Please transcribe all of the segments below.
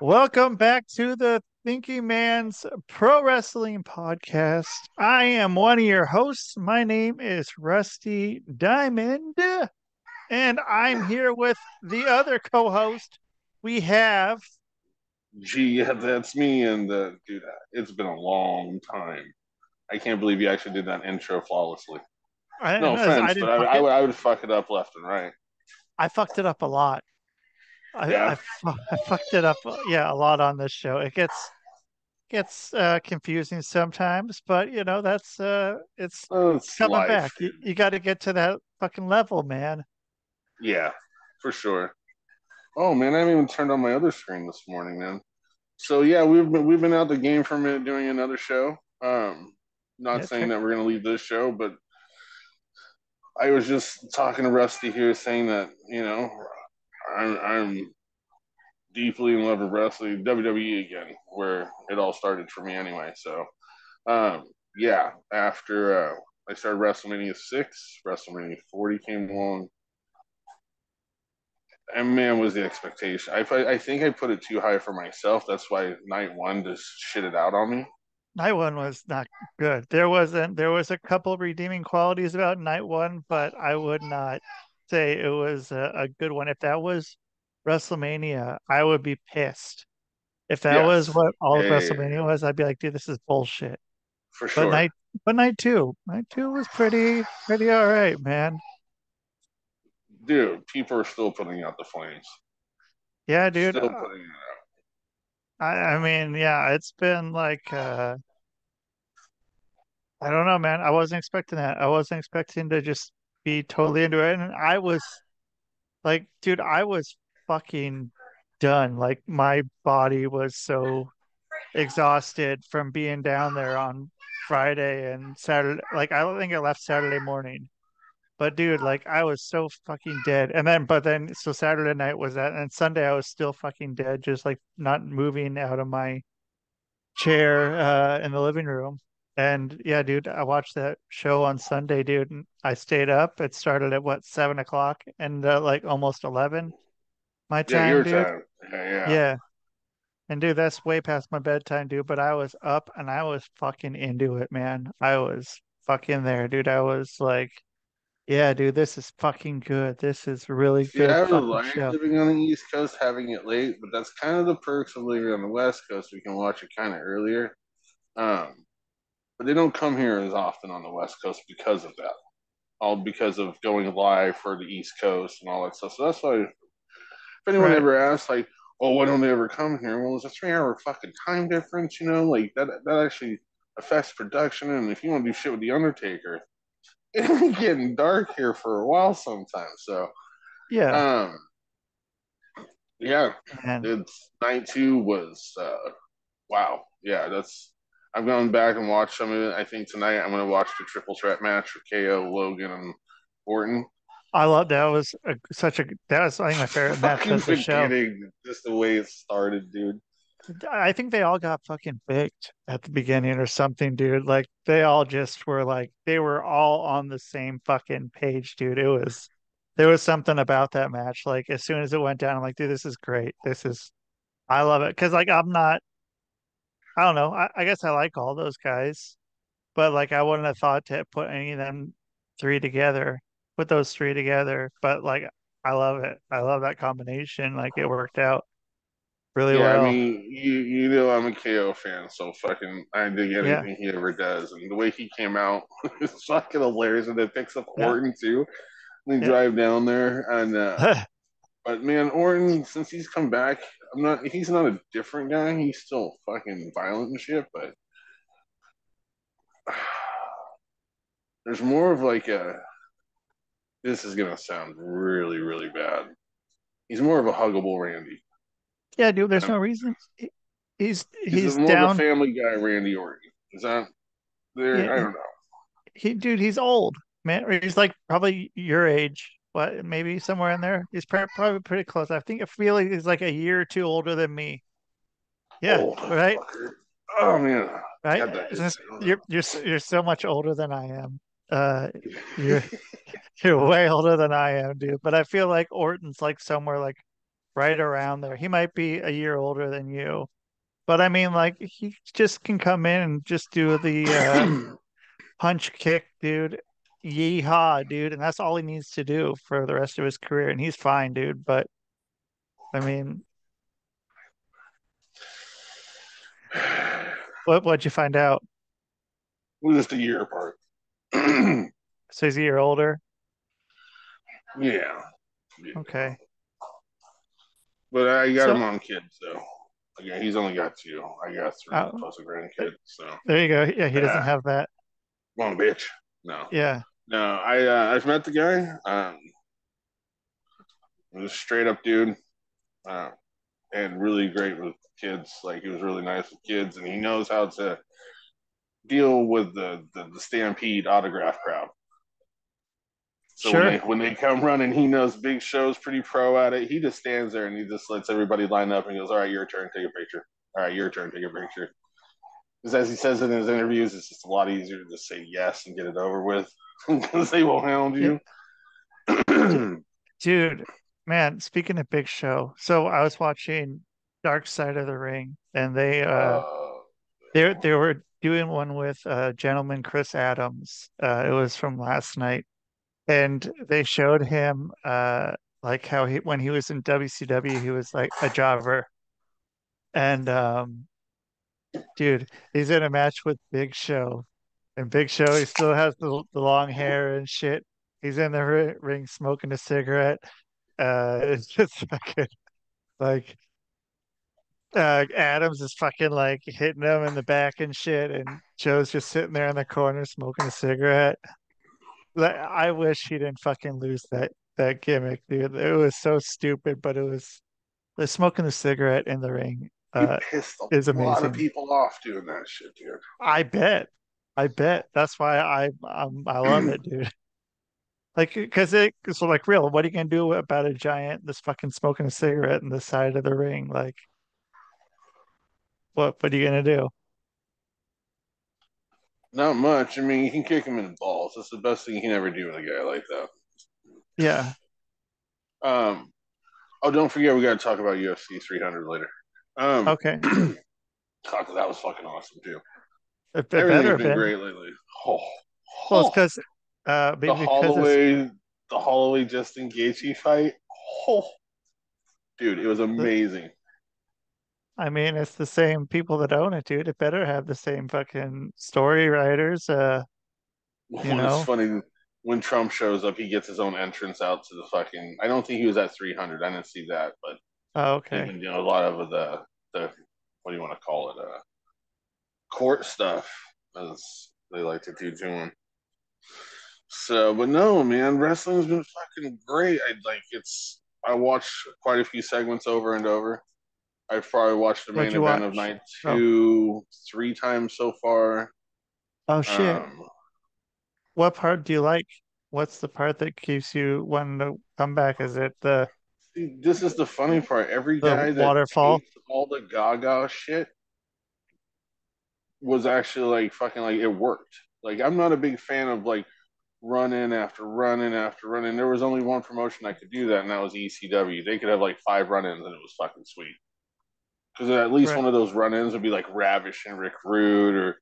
Welcome back to the Thinking Man's Pro Wrestling Podcast. I am one of your hosts. My name is Rusty Diamond, and I'm here with the other co-host. We have, Gee, yeah, that's me. And dude, it's been a long time. I can't believe you actually did that intro flawlessly. No I offense, but didn't fuck it. I would fuck it up left and right. I fucked it up a lot. Yeah, I fucked it up, yeah, a lot on this show. It gets confusing sometimes, but it's it's coming life. back. You got to get to that fucking level, man. Yeah, for sure. Oh man, I haven't even turned on my other screen this morning, man. So yeah, we've been out the game for a minute doing another show. Not Yeah, saying that we're gonna leave this show, but I was just talking to Rusty here, saying that I'm deeply in love with wrestling, WWE again, where it all started for me anyway. So, yeah, after I started WrestleMania 6, WrestleMania 40 came along, and man, was the expectation. I think I put it too high for myself. That's why night one just shitted out on me. night one was not good. There was a couple redeeming qualities about night one, but I would not say it was a good one. If that was WrestleMania, I would be pissed. If that was Yes. what all of Yeah, yeah, yeah, WrestleMania was, I'd be like, dude, this is bullshit. for But sure. night two was pretty all right, man. Dude, people are still putting out the flames. Yeah, dude. Still putting it out. I mean, yeah, it's been like I don't know, man. I wasn't expecting that. I wasn't expecting to just be totally into it. And I was like, dude, I was fucking done. Like my body was so exhausted from being down there on Friday and Saturday. Like I don't think I left Saturday morning. But dude, like I was so fucking dead. So Saturday night was that, and Sunday I was still fucking dead, just like not moving out of my chair in the living room. And yeah, dude, I watched that show on Sunday, dude, and I stayed up. It started at what, 7 o'clock and like almost 11 my Yeah, time, your dude. time. Yeah, yeah. Yeah. And dude, that's way past my bedtime, dude. But I was up and I was fucking into it, man. I was fucking there, dude. I was like, yeah, dude, this is fucking good. This is really See, good I would fucking like show. living on the East Coast, having it late, but that's kind of the perks of living on the West Coast. We can watch it kind of earlier. Um, but they don't come here as often on the West Coast because of that. All because of going live for the East Coast and all that stuff. So that's why, if anyone Right. ever asks, like, "Oh, why don't they ever come here?" Well, it's a 3 hour fucking time difference, like that actually affects production. And if you want to do shit with the Undertaker, it'll be getting dark here for a while sometimes. So, Yeah. um, yeah, And it's night two was wow. Yeah, that's. I've gone back and watched some of it. I think tonight I'm going to watch the triple threat match for KO, Logan, and Orton. I love that was that was I think my favorite match Fucking of the show. beginning, just the way it started, dude. I think they all got fucking baked at the beginning or something, dude. Like they all just were like they were all on the same fucking page, dude. There was something about that match. Like as soon as it went down, I'm like, dude, this is great. I love it. Cause like I don't know. I guess I like all those guys, but like I wouldn't have thought to put any of them three together, put those three together. But like I love it. I love that combination. Like it worked out really Yeah, I well. mean, you know I'm a KO fan, so fucking I dig Yeah. anything he ever does, and the way he came out is fucking hilarious, and it picks up Yeah. Orton too. They Yeah. drive down there, and but man, Orton, since he's come back, he's not a different guy. He's still fucking violent and shit, but there's more of like a. This is gonna sound really, really bad. He's more of a huggable Randy. Yeah, dude, there's Um, no reason. he's He's more of a down. family guy, Randy Orton. Is that there? Yeah, I don't know. dude, he's old, man. Or he's like probably your age. What, maybe somewhere in there. He's probably pretty close. I feel like he's like a year or two older than me. Yeah, Old right, fucker. Oh man, right. God, that just Since you're so much older than I am. You're you're way older than I am, dude. But I feel like Orton's like somewhere like right around there. He might be a year older than you, but I mean, like he just can come in and just do the punch kick, dude. Yeehaw, dude, and that's all he needs to do for the rest of his career, and he's fine, dude. But I mean, what'd you find out? We're just a year apart. So he's a year older. Yeah. Yeah. Okay, But I got so him on kids, so yeah, he's only got two. I got three uh, plus a grandkid. So there you go. Yeah, he doesn't yeah, have that. come on, bitch. No, Yeah, no. I've met the guy. He was a straight up dude, uh, and really great with kids. Like he was really nice with kids, and he knows how to deal with the stampede autograph crowd. So when they sure. when they come running, he knows Big Show's pretty pro at it. He just stands there and he just lets everybody line up and goes, "All right, your turn, take a picture. All right, your turn, take a picture." Because as he says in his interviews, it's just a lot easier to just say yes and get it over with because they will hound Yeah, you. d- dude, man. Speaking of Big Show, so I was watching Dark Side of the Ring, and uh, they were doing one with gentleman Chris Adams. It was from last night, and they showed him like how he when he was in WCW, he was like a jobber, and dude, he's in a match with Big Show, and Big Show he still has the long hair and shit. He's in the ring smoking a cigarette. It's just fucking like Adams is fucking like hitting him in the back and shit, and Joe's just sitting there in the corner smoking a cigarette. Like, I wish he didn't fucking lose that gimmick, dude. It was so stupid, but it was the smoking the cigarette in the ring he pissed a is lot of amazing. people off doing that shit, dude. I bet. I bet. That's why I love it, dude. Like, so like real, what are you gonna do about a giant that's fucking smoking a cigarette in the side of the ring? Like, what are you gonna do? Not much. I mean, you can kick him in the balls. That's the best thing you can ever do with a guy like that. Yeah. Um, oh, don't forget, we got to talk about UFC 300 later. Okay. God, that was fucking awesome too. It better Everything's have been been. great lately. Oh, Well, it's oh, because the maybe because it's Holloway, the Holloway Justin Gaethje fight. Oh, dude, it was the amazing. I mean, it's the same people that own it, dude. It better have the same fucking story writers. You Well, it's know. funny when Trump shows up, he gets his own entrance out to the fucking. I don't think he was at 300. I didn't see that, but Oh, they've okay. been doing a lot of the what do you want to call it? Court stuff, as they like to do to him. So, but no, man, wrestling's been fucking great. I like it's. I watched quite a few segments over and over. I've probably watched the What'd main you event of watch? night Oh, two three times so far. oh shit. Um, What part do you like? What's the part that keeps you wanting to come back? Is it See, this is the funny part. Every the guy that waterfall? hates all the Gaga shit was actually like fucking like it worked. Like I'm not a big fan of like running after running after running. There was only one promotion I could do that, and that was ECW. They could have like five run-ins, and it was fucking sweet. Because at least Right. one of those run-ins would be like Ravish and Rick Rude or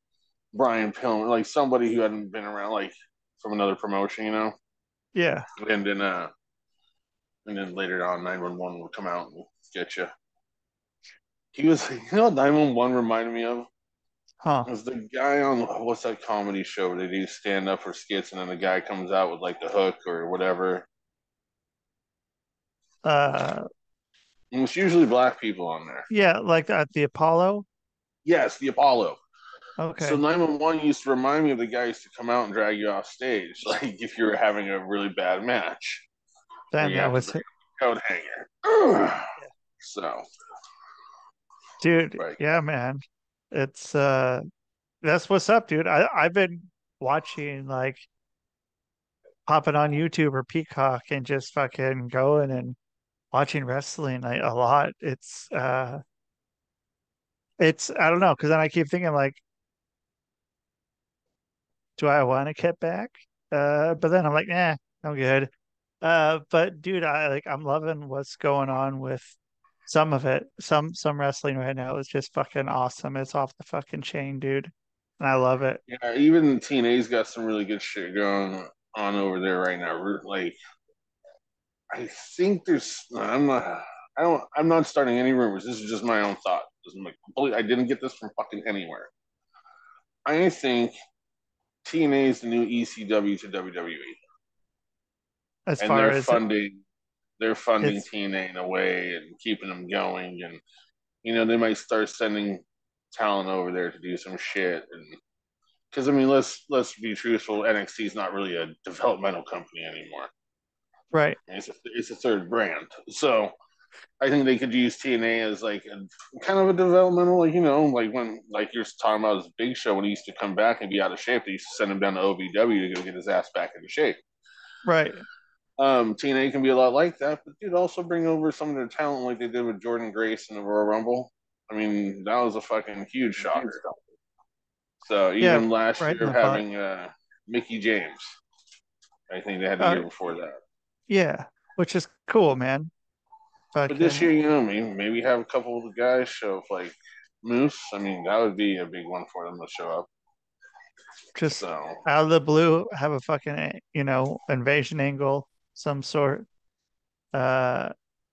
Brian Pillman, like somebody who hadn't been around like from another promotion, you know. Yeah. And then and then later on, 911 would come out and get you. He was, you know, what 911 reminded me of Huh. it was the guy on what's that comedy show where they do stand up for skits, and then the guy comes out with like the hook or whatever. Uh, And it's usually black people on there. yeah, like at the Apollo. Yes, the Apollo. So Okay. 911 used to remind me of the guy who used to come out and drag you off stage, like if you were having a really bad match where Then you that have to was bring it. a coat hanger. So, Dude, right. yeah, man. It's that's what's up, dude. I've been watching like popping on YouTube or Peacock and just fucking going and watching wrestling like, a lot. It's I don't know, because then I keep thinking like, do I want to get back? But then I'm like, I'm good. But dude, I'm loving what's going on with some of it. Some wrestling right now is just fucking awesome. It's off the fucking chain, dude. And I love it. Yeah, even TNA's got some really good shit going on over there right now. Like, I think there's. I'm not. I don't. I'm not starting any rumors. This is just my own thought. This is my complete. I didn't get this from fucking anywhere. I think TNA is the new ECW to WWE, As and far as they're funding it's TNA in a way and keeping them going. And they might start sending talent over there to do some shit. And because I mean, let's be truthful, NXT is not really a developmental company anymore. right, It's a third brand, so I think they could use TNA as like a kind of a developmental, like like when like you're talking about his Big Show when he used to come back and be out of shape, they used to send him down to OVW to go get his ass back into shape. right. TNA can be a lot like that, but dude, also bring over some of their talent like they did with Jordan Grace in the Royal Rumble. I mean, that was a fucking huge shocker. So Yeah, even last right in year the butt. having Mickey James, I think they had the Uh, year before that. yeah, which is cool, man. But this Fucking year, maybe have a couple of the guys show up like Moose. I mean, that would be a big one for them to show up. just So, out of the blue, have a fucking, invasion angle, some sort. Uh,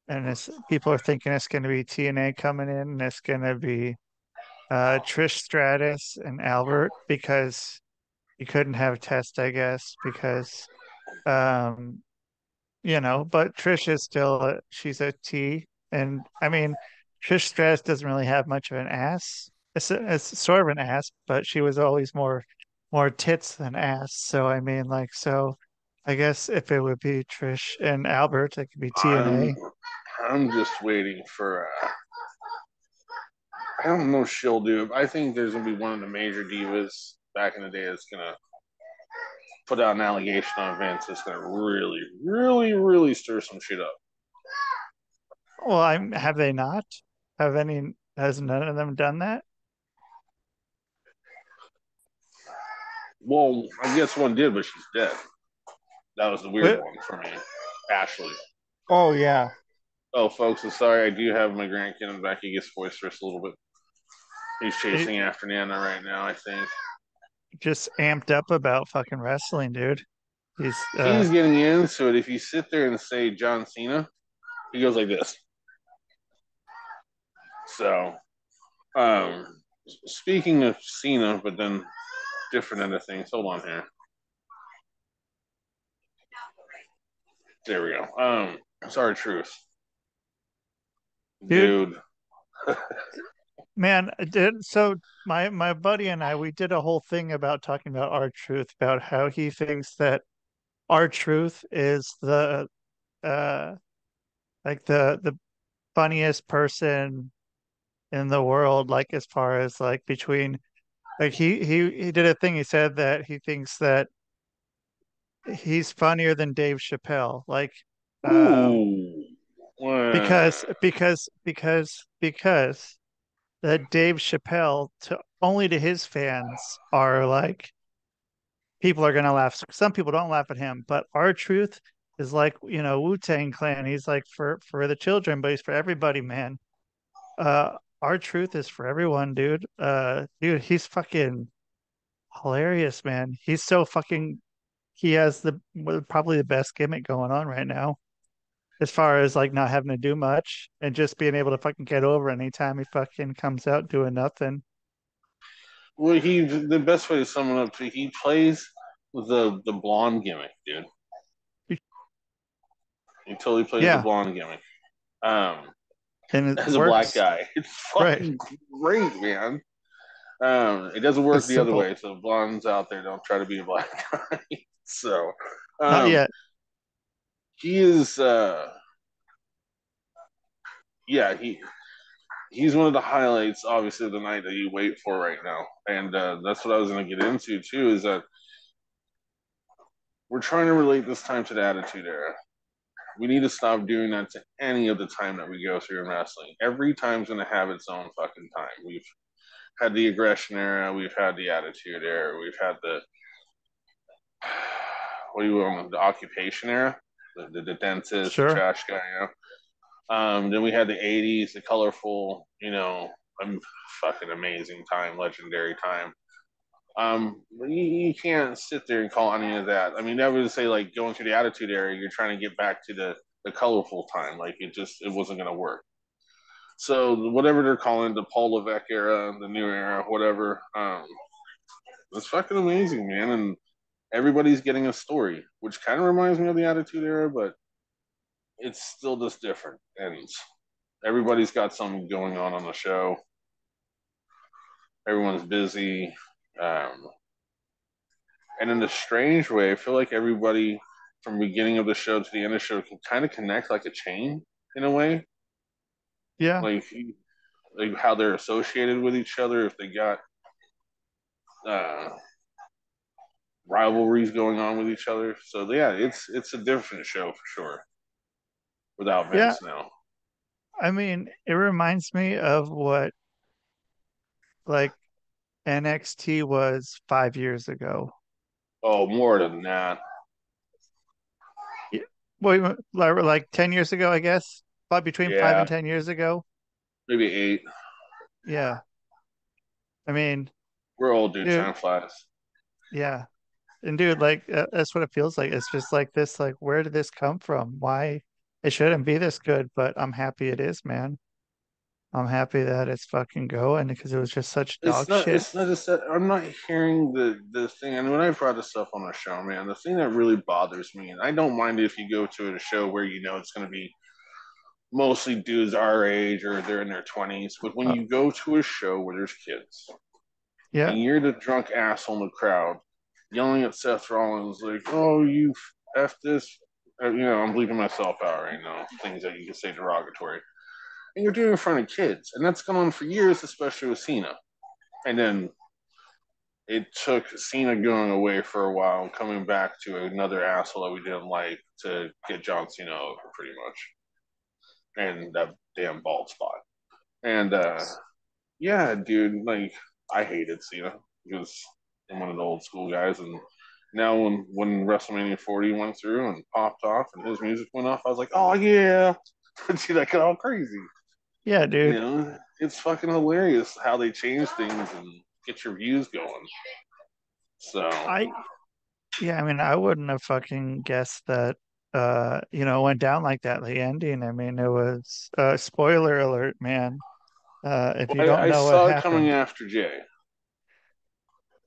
and it's people are thinking it's going to be TNA coming in, and it's going to be Trish Stratus and Albert because you couldn't have Test, I guess, because um, but Trish is still she's a T, and I mean Trish Stratus doesn't really have much of an ass. It's sort of an ass, but she was always more tits than ass. So I mean, I guess if it would be Trish and Albert, it could be I'm TNA. I'm just waiting for. I don't know. She'll do. I think there's gonna be one of the major divas back in the day that's gonna put out an allegation on Vince that's gonna really, really, really stir some shit up. Well, have they not? Has none of them done that? Well, I guess one did, but she's dead. That was the weird What? one for me. Ashley. Oh yeah, Oh, folks, I'm sorry. I do have my grandkid in the back. He gets boisterous a little bit. He's it chasing after Nana right now, I think. just amped up about fucking wrestling, dude. He's He's getting into it. If you sit there and say John Cena, he goes like this. So, um, speaking of Cena, but then different end of things. Hold on here. There we go. Sorry, truth, dude, dude. man. So my buddy and I we did a whole thing about talking about R-Truth, about how he thinks that R-Truth is the uh the funniest person in the world, like as far as like between like he did a thing. He said that he thinks that he's funnier than Dave Chappelle. Like, uh, Ooh. because that Dave Chappelle to only to his fans are like people are gonna laugh. Some people don't laugh at him, but R-Truth is like Wu-Tang Clan. He's like for the children, but he's for everybody, man. R-Truth is for everyone, dude. Dude, he's fucking hilarious, man. He's so fucking. He has probably the best gimmick going on right now, as far as like not having to do much and just being able to fucking get over anytime he fucking comes out doing nothing. Well, the best way to sum it up, he plays the blonde gimmick, dude. He totally plays the Yeah, blonde gimmick. Um, and it as a black works. guy, it's Right. fucking great, man. It doesn't It's work the other simple. way. So blondes out there, don't try to be a black guy. So, Not um, yet. he is, yeah, he's one of the highlights, obviously, of the night that you wait for right now. And that's what I was going to get into too. Is that we're trying to relate this time to the Attitude Era. We need to stop doing that to any of the time that we go through in wrestling. Every time's going to have its own fucking time. We've had the aggression era, we've had the attitude era, we've had the what do you want the occupation era. the dentist, the Sure. trash guy. Then we had the '80s, the colorful, fucking amazing time, legendary time. You can't sit there and call any of that. I mean, I would say like going through the Attitude Era, you're trying to get back to the colorful time. Like it wasn't gonna work. So whatever they're calling the Paul Levesque era, the new era, whatever, it's fucking amazing, man. And everybody's getting a story, which kind of reminds me of the Attitude Era, but it's still just different. And everybody's got something going on the show. Everyone's busy. Um, and in a strange way, I feel like everybody from the beginning of the show to the end of the show can kind of connect like a chain in a way, Yeah. like how they're associated with each other. If they got uh, rivalries going on with each other, so yeah, it's a different show for sure without Yeah. Vince now. I mean, it reminds me of what like NXT was 5 years ago. Oh, more than that, Yeah. Well, like 10 years ago, I guess. But between five and yeah, 10 years ago. maybe 8. Yeah. I mean, We're old, dude. dude, Time flies. yeah. And dude, like that's what it feels like. It's just like this, like, where did this come from? Why it shouldn't be this good, but I'm happy it is, man. I'm happy that it's fucking going because it was just such It's dog not. shit. It's not just that I'm not hearing the thing. And when I brought this up on the show, man, the thing that really bothers me, and I don't mind if you go to a show where you know it's going to be mostly dudes our age or they're in their 20s, but when Uh, you go to a show where there's kids yeah, and you're the drunk asshole in the crowd yelling at Seth Rollins like, "Oh, you f this," I'm bleeping myself out right now. Things that you can say derogatory, and you're doing it in front of kids, and that's gone on for years, especially with Cena. And then it took Cena going away for a while and coming back to another asshole that we didn't like to get John Cena over, pretty much, and that damn bald spot. And yeah, dude, like I hated Cena because I'm one of the old school guys, and now when WrestleMania 40 went through and popped off and his music went off, I was like, oh yeah, dude, that got all crazy. yeah, dude. It's fucking hilarious how they change things and get your views going. So I Yeah, I mean, I wouldn't have fucking guessed that it went down like that, the ending. I mean, it was spoiler alert, man. If you well, don't I know what saw it coming happened. after Jay.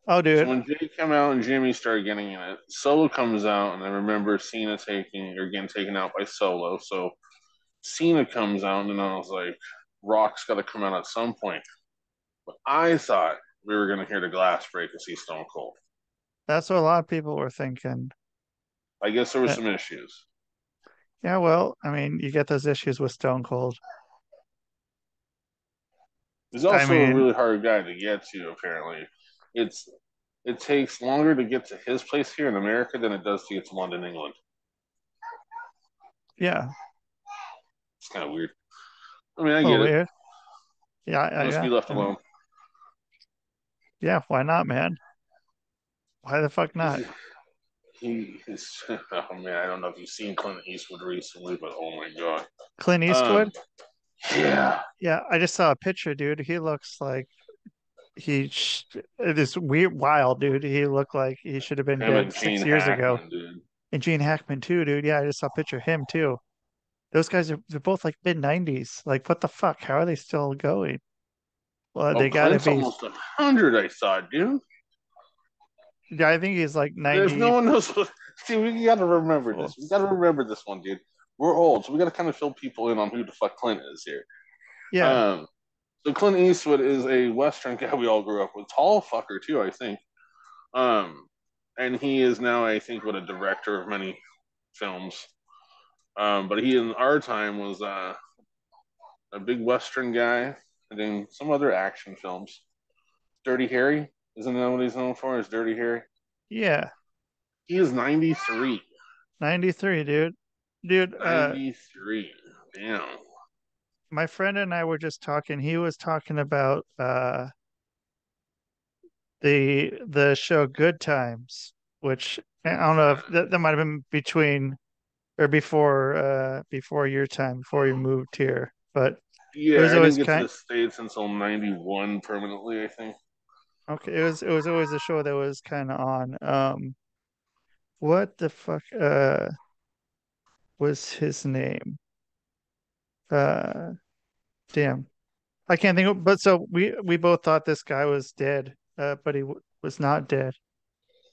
Oh, So dude, when Jay came out and Jimmy started getting in it, Solo comes out, and I remember Cena taking or getting taken out by Solo. So Cena comes out, and I was like, Rock's got to come out at some point. But I thought we were going to hear the glass break and see Stone Cold. that's what a lot of people were thinking. I guess there were Uh, some issues. yeah, well, I mean, you get those issues with Stone Cold. He's I also a mean, really hard guy to get to. Apparently, it's it takes longer to get to his place here in America than it does to get to London, England. yeah, It's kind of weird. I mean, I a little get it. weird. Yeah, He must be yeah. left I mean, alone. yeah, why not, man? Why the fuck not? He is. Oh man, I don't know if you've seen Clint Eastwood recently, but oh my god. Clint Um, Eastwood? yeah. Yeah, I just saw a picture, dude. He looks like this weird, wild dude. He looked like he should have been Him dead and six Gene years ago. Hackman, dude. And Gene Hackman too, dude. Yeah, I just saw a picture of him too. Those guys they're both like mid 90s. Like, what the fuck? How are they still going? Well, Oh, they gotta Clint's be. almost 100. I saw, dude. Yeah, I think he's like There's no 90. one knows what. See, we got to remember this. Well, We got to remember this one, dude. We're old, so we got to kind of fill people in on who the fuck Clint is here. yeah, Um, so Clint Eastwood is a Western guy we all grew up with. Tall fucker too, I think. Um, and he is now, I think, what a director of many films. But he in our time was a big Western guy, and then some other action films. Dirty Harry, isn't that what he's known for? Is Dirty Harry? yeah. He is 93. 93, dude. Dude, 93. Damn. my friend and I were just talking. He was talking about the show Good Times, which I don't know if that might have been between or before your time, before you moved here. But it Yeah, was I didn't always get to kind the States until 91 permanently, I think. okay. It was always a show that was kind of on. What the fuck was his name? Uh, damn, I can't think of. But so we both thought this guy was dead, but he was not dead.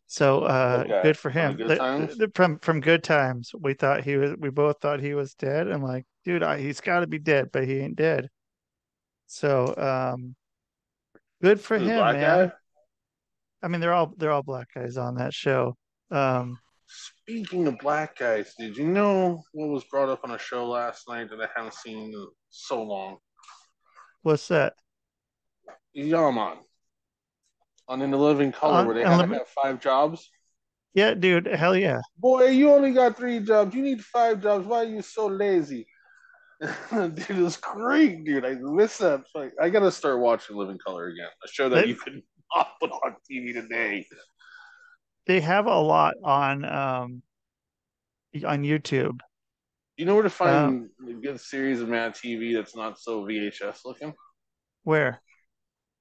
So What guy? good for From the him. good times? From Good Times, we thought he was. We both thought he was dead. I'm like, dude, he's got to be dead, but he ain't dead. So good for The him, black man. guy? I mean, they're all black guys on that show. Um, Speaking of black guys, did you know what was brought up on a show last night that I haven't seen in so long? what's that? Yaman on In the Living Color, where they had to Unlimited? have 5 jobs. Yeah, dude. Hell yeah. Boy, you only got 3 jobs. You need 5 jobs. Why are you so lazy? Dude, it was great, dude. I miss that. Like, I gotta start watching Living Color again. A show that you They could not put on TV today. they have a lot on YouTube. You know where to Uh, find a good series of Mad TV that's not so VHS looking? where?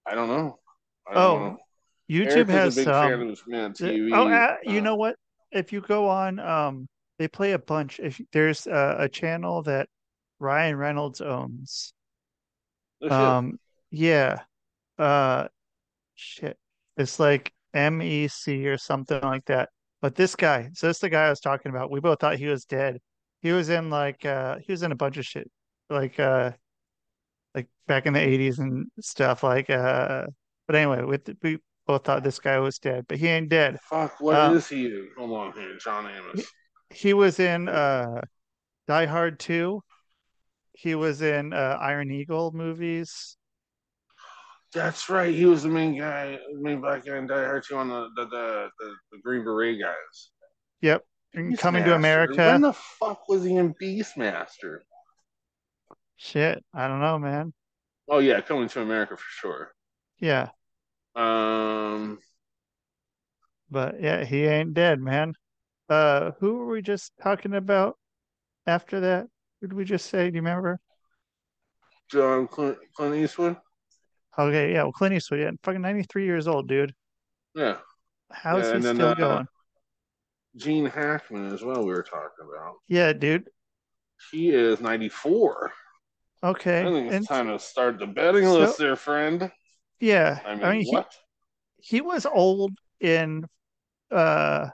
I don't know. I don't want Oh, to. YouTube Eric is a has big fan some. of Mad Oh, TV. you know what? If you go on, they play a bunch. If there's a channel that Ryan Reynolds owns, No shit. um, yeah, uh, shit, it's like MEC or something like that. But this guy, so this is the guy I was talking about. We both thought he was dead. He was in a bunch of shit, like like back in the 80s and stuff. But anyway, we both thought this guy was dead, but he ain't dead. Fuck, what Um, is he? Hold on here, John Amos. he, he was in Die Hard 2. He was in Iron Eagle movies. That's right. He was the main guy, main black guy in Die Hard 2 on the Green Beret guys. Yep. And Coming to Beastmaster. When America. the fuck was he in Beastmaster? Shit, I don't know, man. Oh yeah, Coming to America for sure. Yeah, Um, but yeah, he ain't dead, man. Who were we just talking about after that? Who did we just say? Do you remember? Clint Eastwood. Okay, yeah, well, Clint Eastwood, yeah, fucking 93 years old, dude. Yeah, How is yeah, he and then still going? Gene Hackman as well. We were talking about. Yeah, dude. He is 94. I Okay, think it's and time to start the betting so list, there, friend. yeah, I I mean, mean what? he was old in uh,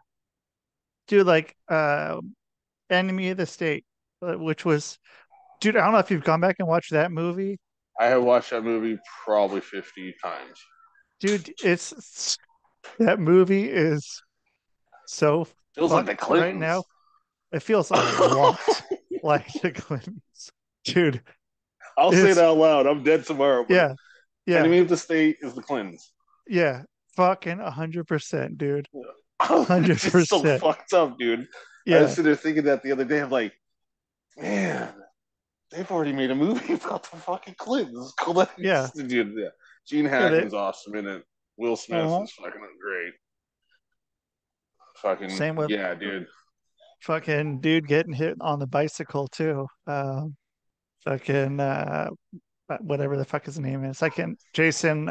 dude, like Enemy of the State, which was, dude. I don't know if you've gone back and watched that movie, I have watched that movie probably 50 times. dude. It's that movie is so Feels like the fucked right Clintons. now. It feels a lot like the Clintons, dude. I'll say it It's out loud. I'm dead tomorrow, but yeah, yeah, Enemy of the State is the Clintons. yeah. Fucking 100%, dude. It's Hundred just so percent. fucked up, dude. I was Yeah, sitting there thinking that the other day. I'm like, man, they've already made a movie about the fucking Clintons. yeah, Dude, yeah. Gene yeah. They, Hackman's awesome in it. Will Smith uh is fucking great. Fucking Same with yeah, dude. fucking dude getting hit on the bicycle too. Fucking whatever the fuck his name is. I can Jason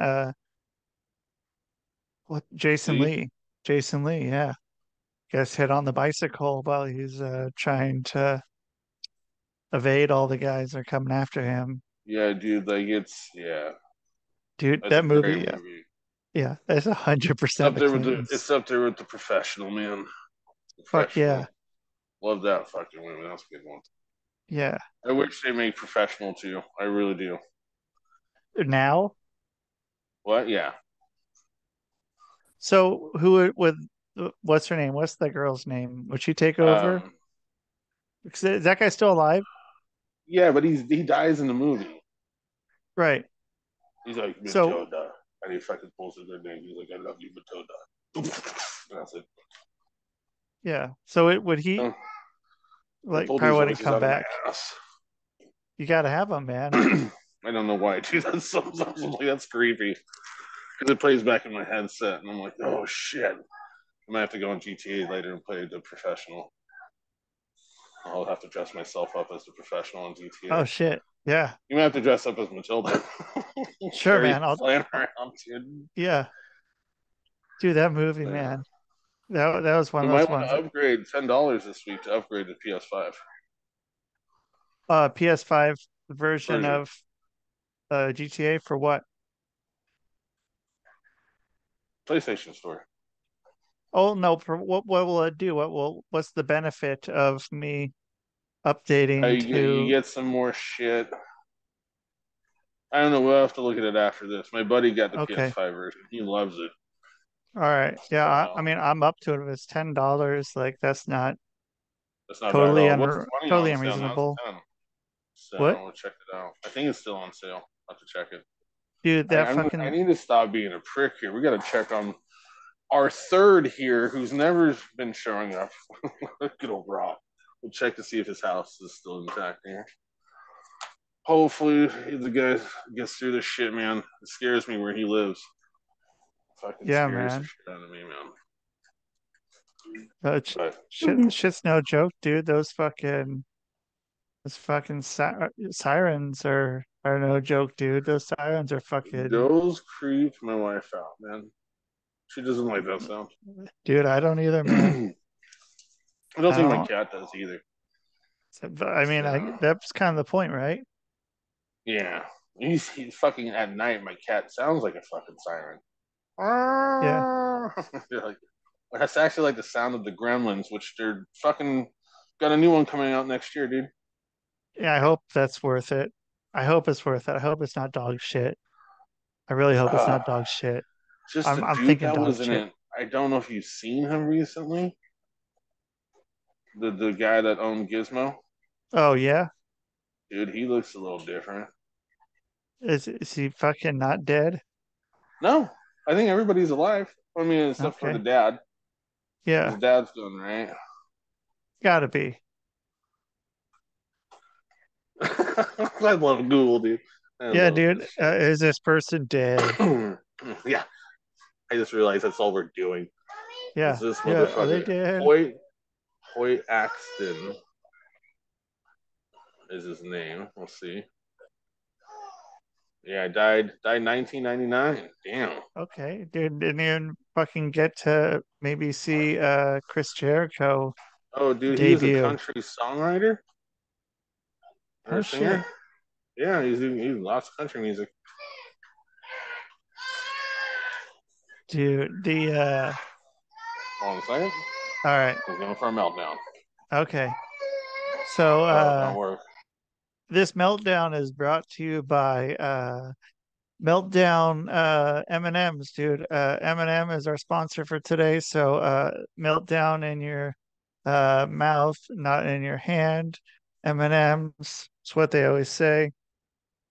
what Jason See, Lee. Jason Lee, yeah. Gets hit on the bicycle while he's trying to evade all the guys that are coming after him. yeah, dude. Like it's yeah, Dude, that's a that great movie, yeah, movie. yeah, that's hundred It's percent up the there with the Clintons. it's up there with the Professional, man. Fuck yeah, Professional. Love that fucking movie. That's a good one. yeah. I wish they make Professional too. I really do. Now, What? Yeah. so who would what's her name? What's the girl's name? Would she take over? Um, Because is that guy still alive? yeah, but he dies in the movie. Right. He's like So Matilda, and he fucking pulls her good name. He's like, "I love you, Matilda." That's it. yeah. So it would he Oh, I like pulled these probably wouldn't voices come out of my back. ass. You got to have him, man. I don't know why I do that sometimes. I'm like, that's creepy because it plays back in my headset, and I'm like, oh shit. I might have to go on GTA later and play the Professional. I'll have to dress myself up as the professional in Oh GTA. shit. Yeah. You might have to dress up as Matilda. Sure, Carry man. flying I'll around, dude. yeah. Do that movie, Yeah. man. That was one We of might those want ones to that upgrade $10 this week to upgrade to PS5 PS5 version version. of GTA for what? PlayStation Store. Oh no, for what will it do? What's the benefit of me updating You to get some more shit. I don't know. We'll have to look at it after this. My buddy got the okay. PS5 version. He loves it. All right. Yeah, So I mean I'm up to it if it's $10. Like that's not that's not bad at all. What's 20 totally on sale now? It's unreasonable. 10. So What? we'll check it out. I think it's still on sale. I'll have to check it. Dude, I, that I, need, I fucking need to stop being a prick here. We got to check on our third here, who's never been showing up. Good old Rob. We'll check to see if his house is still intact here. Hopefully, the guy gets through this shit, man. It scares me where he lives. Fucking yeah, scares the man. shit out of me, man. Uh, But shit's no joke, dude. Those fucking sirens are no joke, dude. Those sirens are fucking those creep my wife out, man. She doesn't like that sound. dude, I don't either, man. I don't I think my don't cat does either. but I mean, I So that's kind of the point, right? yeah, he's fucking at night. My cat sounds like a fucking siren. Yeah. Like, that's actually like the sound of the Gremlins, which they're fucking got a new one coming out next year, dude. Yeah, I hope that's worth it. I hope it's worth it. I hope it's not dog shit. I really hope it's Uh, not dog shit. just the I'm dude thinking that dog was in shit. it. I don't know if you've seen him recently. The guy that owned Gizmo, Oh yeah? dude, he looks a little different. Is he fucking not dead? No, I think everybody's alive. I mean, except for the Okay. dad. His Yeah, dad's doing right. gotta be. I love Google, dude. I Yeah, love dude. this shit. Is this person dead? Yeah, I just realized that's all we're doing. Is Yeah, this yeah. Are they motherfucker dead? Hoyt Axton is his name. We'll see. Yeah, died 1999. Damn. Okay, dude. Didn't even fucking get to maybe see Chris Jericho Oh, dude, he was a debut. country songwriter or Oh a singer. shit, Yeah, he's lots of country music. dude. The Hold on a second. all right. He's going for a meltdown. Okay. So Oh, don't work. this meltdown is brought to you by Meltdown M&Ms, dude. M&M is our sponsor for today. So meltdown in your mouth, not in your hand. M&Ms, it's what they always say.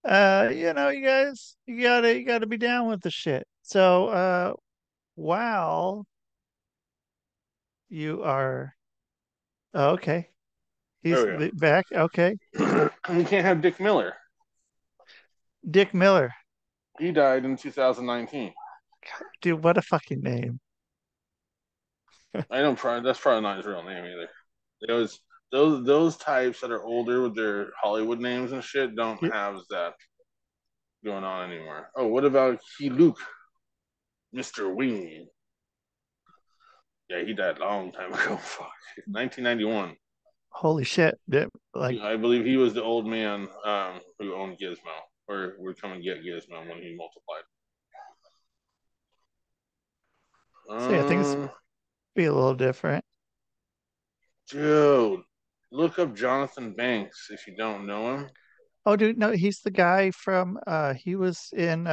You guys, you gotta be down with the shit. So while you are oh, okay, There he's we back. Okay, go. You can't have Dick Miller. Dick Miller, He died in 2019. dude, what a fucking name. I don't probably that's probably not his real name either. Those those types that are older with their Hollywood names and shit don't Yeah, have that going on anymore. Oh, what about he Luke, Mr. Wing? Yeah, he died a long time ago. Fuck, 1991. holy shit, dude, like I believe he was the old man who owned Gizmo, or would come and get Gizmo when he multiplied. say, I think it's Um, be a little different. dude, look up Jonathan Banks if you don't know him. Oh, dude, no, he's the guy from he was in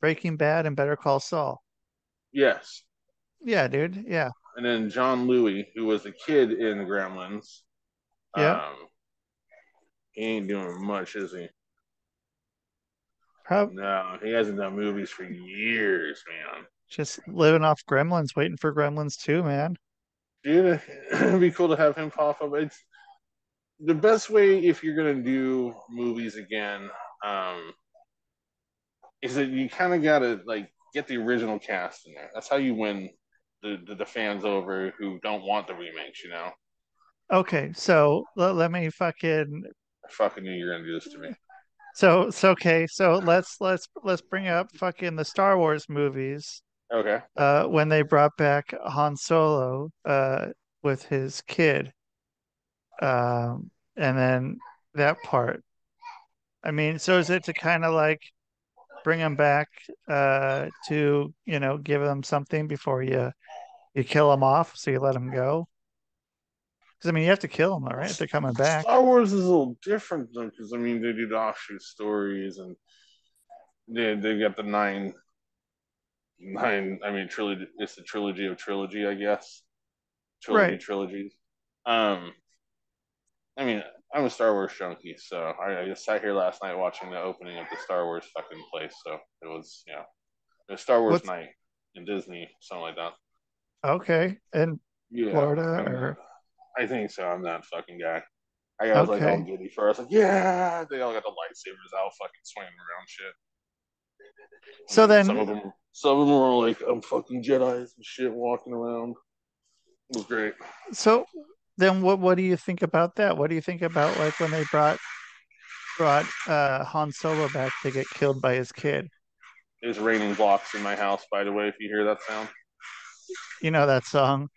Breaking Bad and Better Call Saul. Yes, Yeah, dude. Yeah. and then John Louis, who was the kid in Gremlins. Yeah. Um, he ain't doing much, is he? Prob No, he hasn't done movies for years, man. just living off Gremlins, waiting for Gremlins too, man. Dude, it'd be cool to have him pop up. It's the best way if you're gonna do movies again. Um, is that you kind of gotta like get the original cast in there. That's how you win the fans over who don't want the remakes. You know, Okay, so let me fucking I fucking knew you were gonna do this to me. so okay, so let's bring up fucking the Star Wars movies. Okay. When they brought back Han Solo with his kid, and then that part. I mean, so is it to kind of like bring him back to, give him something before you kill him off, so you let him go? Because I mean, you have to kill them, all right, if they're coming back. Star Wars is a little different though, because I mean they do the offshoot stories and they got the nine. I mean trilogy. It's the trilogy of trilogy, I guess. Trilogy Right. trilogies. Um, I mean I'm a Star Wars junkie, so I just sat here last night watching the opening of the Star Wars fucking place. So it was it was Star Wars What's night in Disney, something like that. okay? In Yeah, Florida I'm that. or I think so. I'm that fucking guy. I was like all okay. giddy for. I was like, yeah. They all got the lightsabers out, fucking swinging around shit. And So then then, some of them were like, I'm fucking Jedi's and shit walking around. It was great. so then, what do you think about that? What do you think about like when they brought Han Solo back to get killed by his kid? It's raining blocks in my house, by the way. If you hear that sound, You know that song.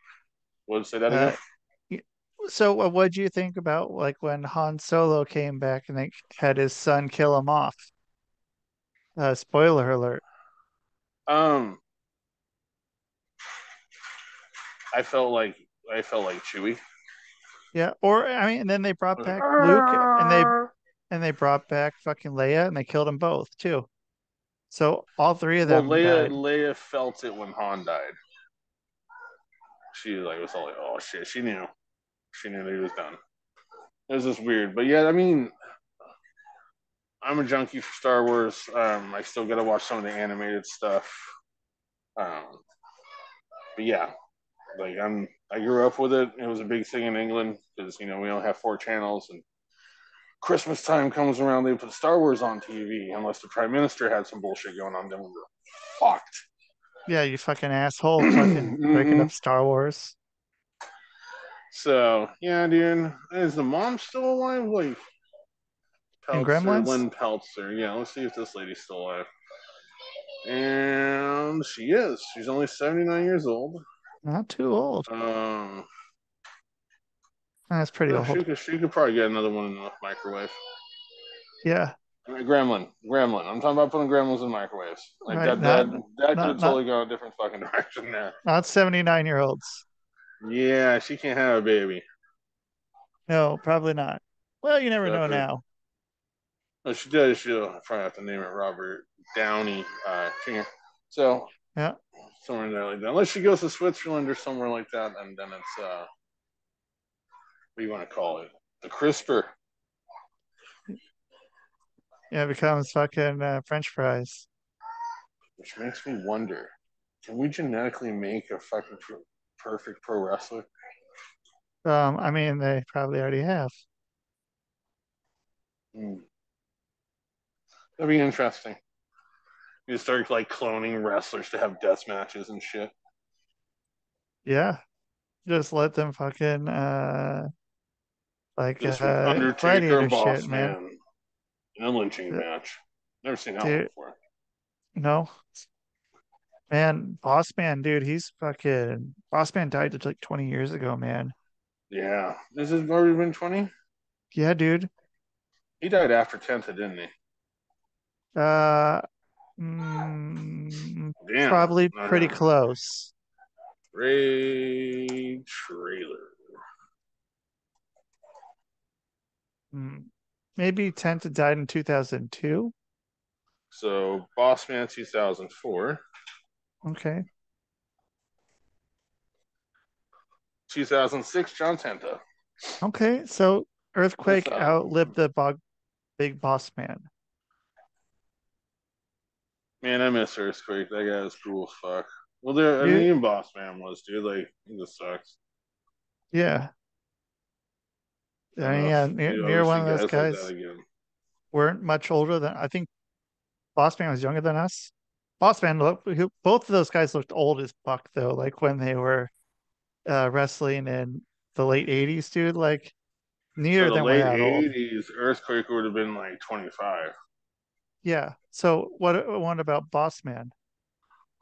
would say that again. Uh, y- so what do you think about like when Han Solo came back and they had his son kill him off? Spoiler alert. Um, I felt like I felt like Chewie. Yeah, or I mean, and then they brought Like, back Luke and they brought back fucking Leia and they killed them both too. So all three of well, them died. Leia felt it when Han died. She like was all like, oh shit. She knew that he was done. It was just weird, but yeah, I mean, I'm a junkie for Star Wars. I still got to watch some of the animated stuff. Um, but yeah, I grew up with it. It was a big thing in England because we only have four channels, and Christmas time comes around, they put Star Wars on TV unless the Prime Minister had some bullshit going on. Then we were fucked. Yeah, you fucking asshole, fucking breaking Mm-hmm. up Star Wars. So yeah, dude, is the mom still alive? Like And Peltzer, Gremlins? Lynn Peltzer. Yeah, let's see if this lady's still alive. And she is. She's only 79 years old. Not too old. Um, That's pretty no, old. she could probably get another one in the microwave. Yeah, I mean, gremlin. I'm talking about putting gremlins in microwaves. Like right. Not that could not have not totally gone a different fucking direction there. not 79-year-olds. Yeah, she can't have a baby. No, probably not. Well, you never She'll have know to. now. No, she does. She'll probably have to name it Robert Downey Jr. So Yeah. somewhere in there like that. Unless she goes to Switzerland or somewhere like that, and then it's what do you want to call it? The CRISPR, Yeah, it becomes fucking French fries. which makes me wonder: can we genetically make a fucking perfect pro wrestler? I mean, they probably already have. Hmm. That'd be interesting. You start like cloning wrestlers to have death matches and shit. Yeah, just let them fucking like This week, Undertaker, gladiator shit, Boss man. Man, in a lynching D- match. Never seen that one Dude, before. no, man, Boss Man, dude, he's fucking Boss Man died like 20 years ago, man. Yeah, this has already been 20. Yeah, dude. He died after 10th, didn't he? Uh, mm, Damn, Probably no, pretty no. close. Ray Trailer. Mm, Maybe 10 to died in 2002. So Boss Man 2004, Okay. 2006 John Tenta. Okay. So This Earthquake outlived the big Boss Man. man, I miss Earthquake. That guy was cool as fuck. Well, there. I mean, Dude, even Boss Man was, dude. Like, he just sucks. yeah. I I don't mean, know yeah, if near, you ever near one see of those guys like that guys again. weren't much older than I think Boss Man was younger than us. Boss Man both of those guys looked old as fuck though, like when they were wrestling in the late 80s, dude. Like neither So of the them were late that old. '80s earthquake would have been like 25. Yeah. So what about Boss Man?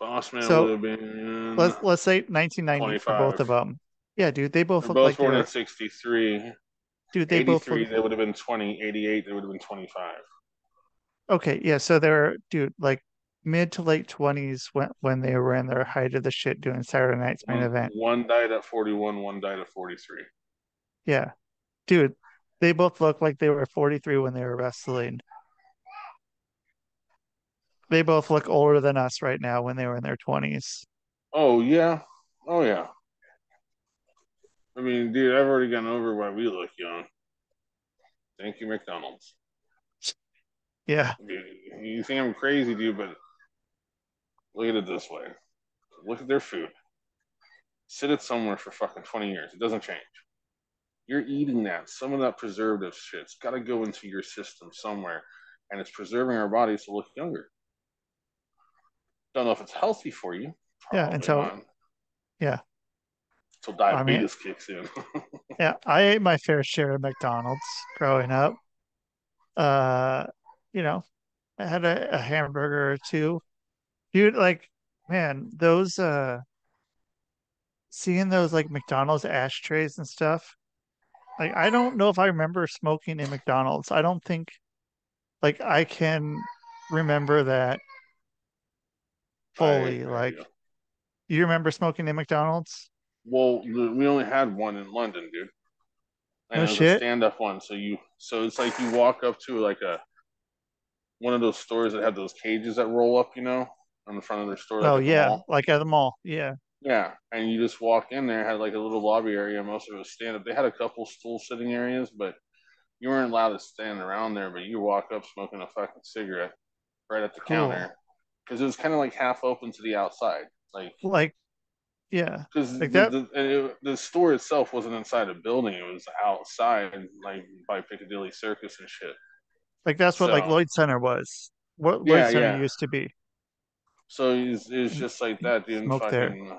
Boss Man would So have been let's say 1990 for both 25. of them. Yeah, dude, they both They're look both like they born in were. '63. Dude, they both '83, look. they would have been 20. '88, they would have been 25. Okay, yeah. So they're dude like mid to late 20s when they were in their height of the shit doing Saturday Night's Main Event. One died at 41, one died at 43. Yeah, dude, they both look like they were 43 when they were wrestling. They both look older than us right now when they were in their 20s. Oh, yeah. Oh, yeah. I mean, dude, I've already gone over why we look young. Thank you, McDonald's. Yeah, You think I'm crazy, dude, but look at it this way. Look at their food. Sit it somewhere for fucking 20 years. It doesn't change. You're eating that. Some of that preservative shit's got to go into your system somewhere, and it's preserving our bodies to look younger. Don't know if it's healthy for you. yeah. Probably Until not. yeah, Until I mean, diabetes kicks in. yeah, I ate my fair share of McDonald's growing up. Uh, you know, I had a hamburger or two. Dude, like, man, those seeing those like McDonald's ashtrays and stuff. Like, I don't know if I remember smoking in McDonald's. I don't think like I can remember that I, fully. I Like, you remember smoking in McDonald's? well, we only had one in London, dude, and No it was a shit. stand-up one. So it's like you walk up to like a one of those stores that have those cages that roll up, on the front of their store, like Oh at the yeah, mall. like at the mall. Yeah. Yeah, and you just walk in there, had like a little lobby area. Most of it was stand up. They had a couple stool sitting areas, but you weren't allowed to stand around there. But you walk up smoking a fucking cigarette right at the Cool. counter because it was kind of like half open to the outside, like Like, yeah. because Like that the store itself wasn't inside a building; it was outside, like by Piccadilly Circus and shit. like that's what like So Lloyd Center was. What Lloyd yeah, Center yeah. used to be. So it's And just like you that, dude. And smoke there. fucking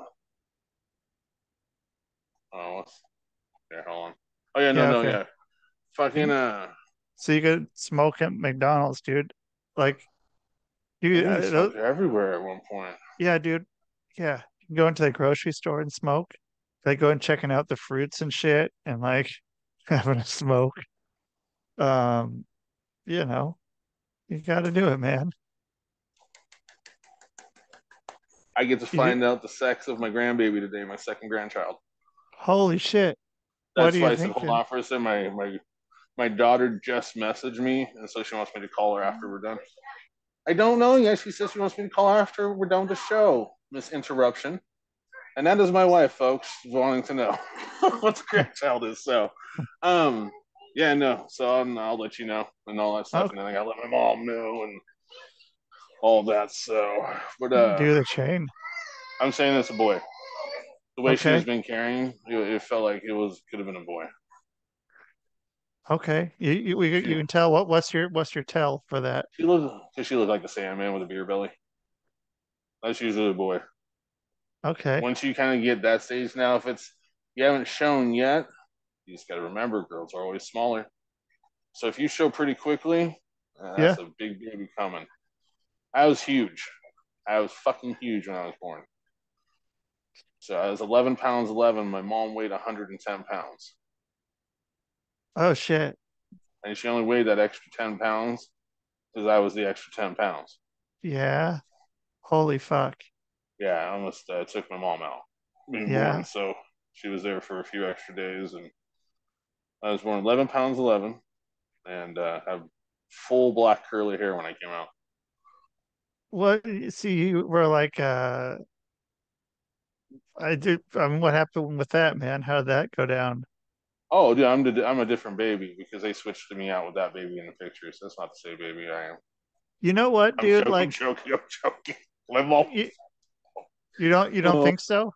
oh, what's there? Hold on. Oh yeah, no, Yeah, no, okay. yeah. Fucking So you could smoke at McDonald's, dude. Like, I dude, think we smoked everywhere at one point. yeah, dude. Yeah. You can go into the grocery store and smoke. Like go and checking out the fruits and shit and like having a smoke. Um, you know, you gotta do it, man. I get to You, find out the sex of my grandbaby today, my second grandchild. holy shit. What are That's why you I said, hold thinking? on for a second. My daughter just messaged me, and so she wants me to call her after we're done. I don't know yet. She says she wants me to call her after we're done with the show. Miss Interruption. And that is my wife, folks, wanting to know what the grandchild is. So, um, yeah, no. So I'll let you know and all that stuff, Oh, and then I gotta let my mom know and all that. So, but do the chain. I'm saying it's a boy. The way she was Okay. been carrying, it felt like it was could have been a boy. Okay. She You can tell what's your tell for that. she looked like a Sandman with a beer belly. That's usually a boy. Okay. Once you kind of get that stage now, if it's you haven't shown yet, you just got to remember girls are always smaller. So if you show pretty quickly, Yeah. that's a big baby coming. I was huge. I was fucking huge when I was born. So I was 11 pounds 11. My mom weighed 110 pounds, Oh shit. and she only weighed that extra 10 pounds because I was the extra 10 pounds. Yeah. Holy fuck. Yeah, I almost took my mom out being born. Yeah. So she was there for a few extra days, and I was born 11 pounds 11, and have full black curly hair when I came out. What see you were like I do what happened with that, man? How did that go down? Oh, dude, I'm a different baby because they switched me out with that baby in the pictures. That's not the same baby I am. You know what, I'm dude? joking. I'm Like joking. I'm joking. Live off. you, you don't Oh think so?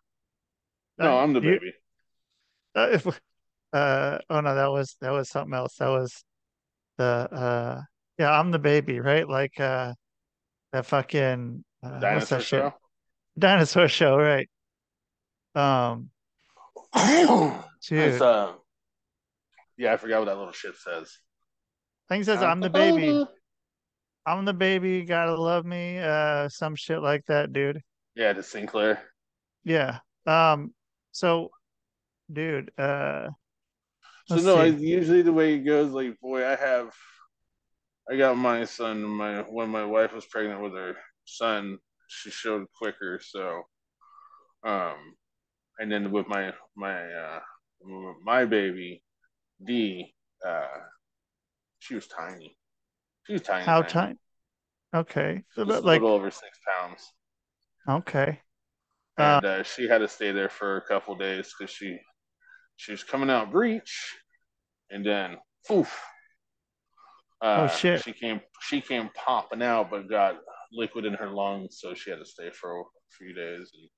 no, I'm the You baby. if oh no, that was something else. That was the yeah, I'm the baby, right? Like that fucking The what's that dinosaur shit? show. Dinosaur show, right? Um It's dude. yeah, I forgot what that little shit says. Thing says I'm the baby. I'm the baby. Gotta love me. Some shit like that, dude. Yeah, to Sinclair. Yeah. Um. So, dude. So Let's no, I see. usually the way it goes, like boy, I got my son. My when my wife was pregnant with her son, she showed quicker. So um, and then with my baby D, she was tiny. She was tiny, How tiny. time? Okay. She was But a little like, over 6 pounds, okay. Uh. and she had to stay there for a couple days because she was coming out breech, and then poof, Oh shit. she came popping out, but got liquid in her lungs, so she had to stay for a few days, and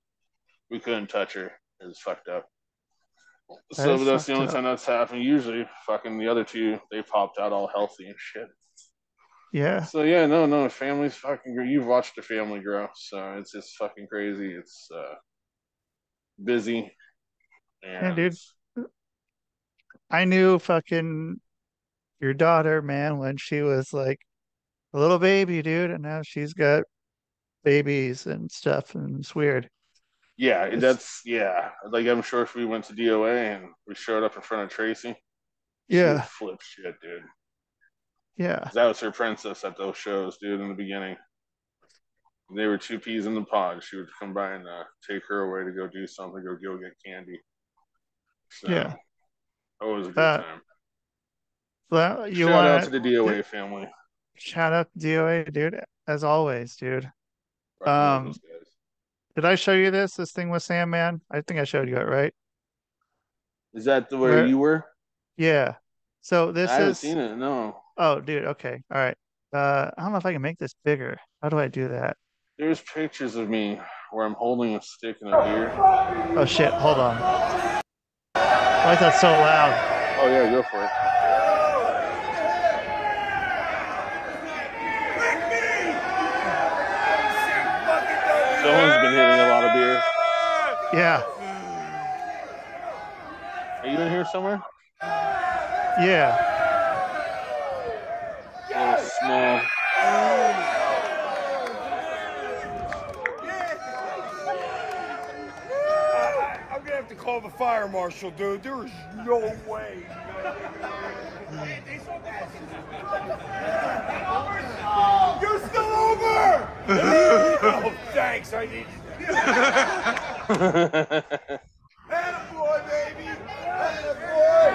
we couldn't touch her. It was fucked up. That So is that's the fucked only up. time that's happened. Usually, fucking the other two, they popped out all healthy and shit. Yeah. So yeah, no, no, family's fucking. You've watched the family grow, so it's just fucking crazy. It's busy Yeah, and dude. I knew fucking your daughter, man, when she was like a little baby, dude, and now she's got babies and stuff, and it's weird. yeah, It's that's yeah. Like I'm sure if we went to DOA and we showed up in front of Tracy, she would yeah, flip shit, dude. yeah, That was her princess at those shows, dude. In the beginning, they were two peas in the pod. She would come by and take her away to go do something, go get candy. yeah. So always a good Uh, time. well, you Shout out want to the to DOA family. shout out to DOA, dude, as always, dude. Fucking love those Um, guys. did I show you this thing with Sandman? I think I showed you it, right? Is that the where Where, you were? yeah. So I this haven't is, seen it. No, oh, dude, okay, all right. I don't know if I can make this bigger. How do I do that? there's pictures of me where I'm holding a stick and a beer. Oh shit, hold on. Why is that so loud? Oh yeah, go for it. Someone's been hitting a lot of beer. Yeah, Are you in here somewhere? yeah. A little small. I'm gonna have to call the fire marshal, dude. There is no way. You're still over! Oh, thanks. I need you. Attaboy, baby! Attaboy!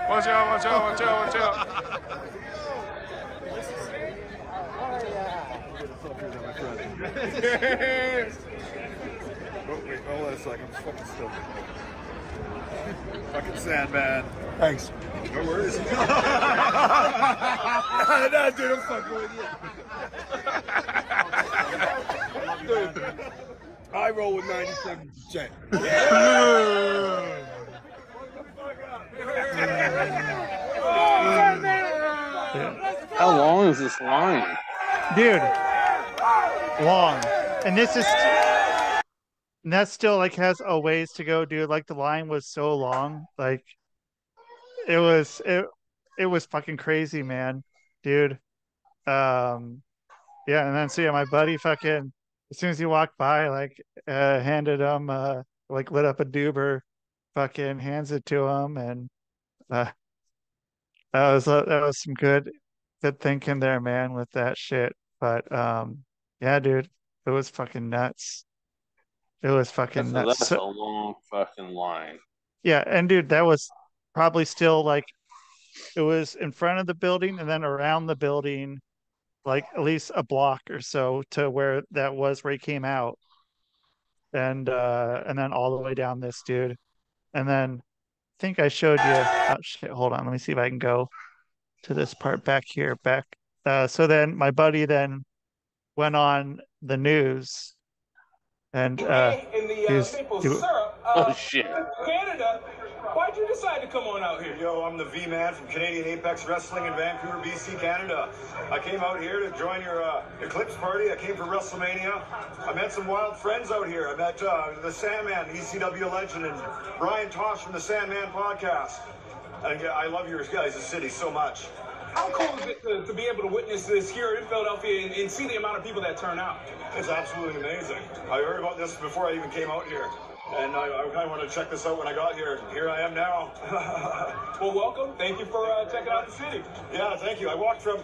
Watch out, watch out, watch out, watch out. Oh, wait, hold on a second. I'm fucking still. Fucking Sandman. Thanks. No worries. No, dude, I'm fucking with you. Dude, I roll with 97%. Yeah. How long is this line? Dude, long. And this is and that still like has a ways to go, dude. Like the line was so long. Like it was it was fucking crazy, man. Dude. Um yeah, and then so yeah, my buddy fucking as soon as he walked by, like handed him like lit up a doober, fucking hands it to him and uh that was some good thinking there, man, with that shit. But yeah, dude, it was fucking nuts. It was fucking nuts. That's So, a long fucking line. yeah, and dude, that was probably still like it was in front of the building and then around the building, like at least a block or so to where that was where he came out. And then all the way down this dude. And then I think I showed you oh shit, hold on, let me see if I can go to this part back here, back. So then my buddy then went on the news and And the he was maple do syrup Oh shit! Canada? Why'd you decide to come on out here? Yo, I'm the V-Man from Canadian Apex Wrestling in Vancouver, BC, Canada. I came out here to join your Eclipse party. I came for WrestleMania. I met some wild friends out here. I met the Sandman, ECW legend, and Brian Tosh from the Sandman podcast. And I love your guys' city so much. How cool is it to be able to witness this here in Philadelphia and see the amount of people that turn out? It's absolutely amazing. I heard about this before I even came out here. And I kind of wanted to check this out when I got here. Here I am now. Well, welcome. Thank you for checking out the city. Yeah, thank you. I walked from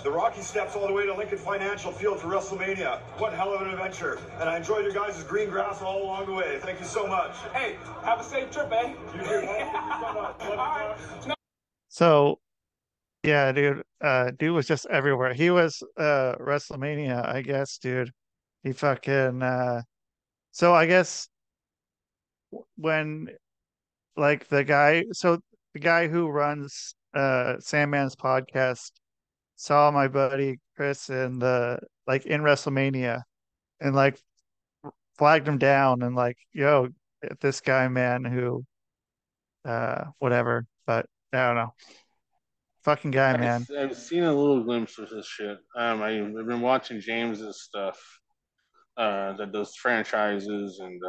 the Rocky Steps all the way to Lincoln Financial Field for WrestleMania. What hell of an adventure! And I enjoyed your guys' green grass all along the way. Thank you so much. Hey, have a safe trip, eh? You too. Thank you so much. All right. So yeah, dude, dude was just everywhere. He was WrestleMania, I guess, dude. He fucking so I guess when like the guy who runs Sandman's podcast saw my buddy Chris in the like in WrestleMania and like flagged him down and like, yo, this guy, man, who whatever, but I don't know. Fucking guy, man. I've seen a little glimpse of this shit. I've been watching James's stuff that does franchises and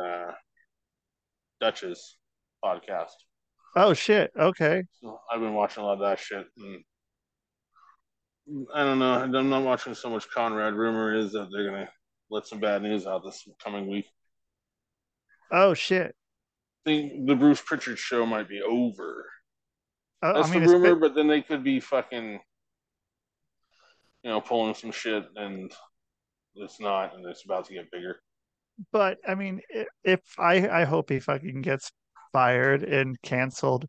Dutch's podcast. Oh shit. Okay. So I've been watching a lot of that shit. And I don't know. I'm not watching so much Conrad. Rumor is that they're gonna let some bad news out this coming week. Oh shit. I think the Bruce Pritchard show might be over. I That's the mean, it's rumor, bit, but then they could be fucking, pulling some shit and it's not, and it's about to get bigger. but I mean, if I hope he fucking gets fired and canceled.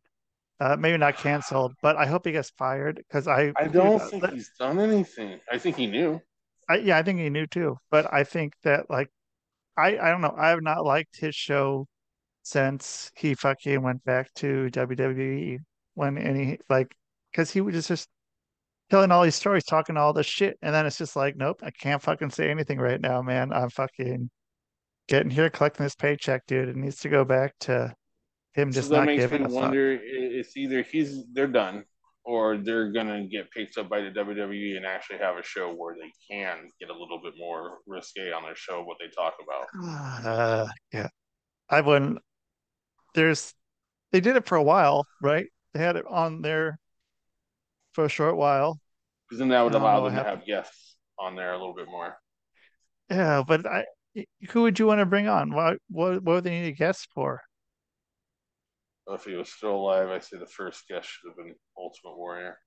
Maybe not canceled, but I hope he gets fired because I dude, don't think he's done anything. I think he knew. yeah, I think he knew too. But I think that like I don't know. I have not liked his show since he fucking went back to WWE when any like because he was just telling all these stories, talking all this shit, and then it's just like, nope, I can't fucking say anything right now, man. I'm fucking getting here, collecting this paycheck, dude. It needs to go back to him So just that not makes me giving a fuck. wonder. It's either they're done, or they're gonna get picked up by the WWE and actually have a show where they can get a little bit more risque on their show what they talk about. Yeah, I wouldn't. There's they did it for a while, right? They had it on there for a short while. Because then that I would don't allow know what them to happened. have guests on there a little bit more. Yeah, but who would you want to bring on? What would they need a guest for? If he was still alive, I say the first guest should have been Ultimate Warrior.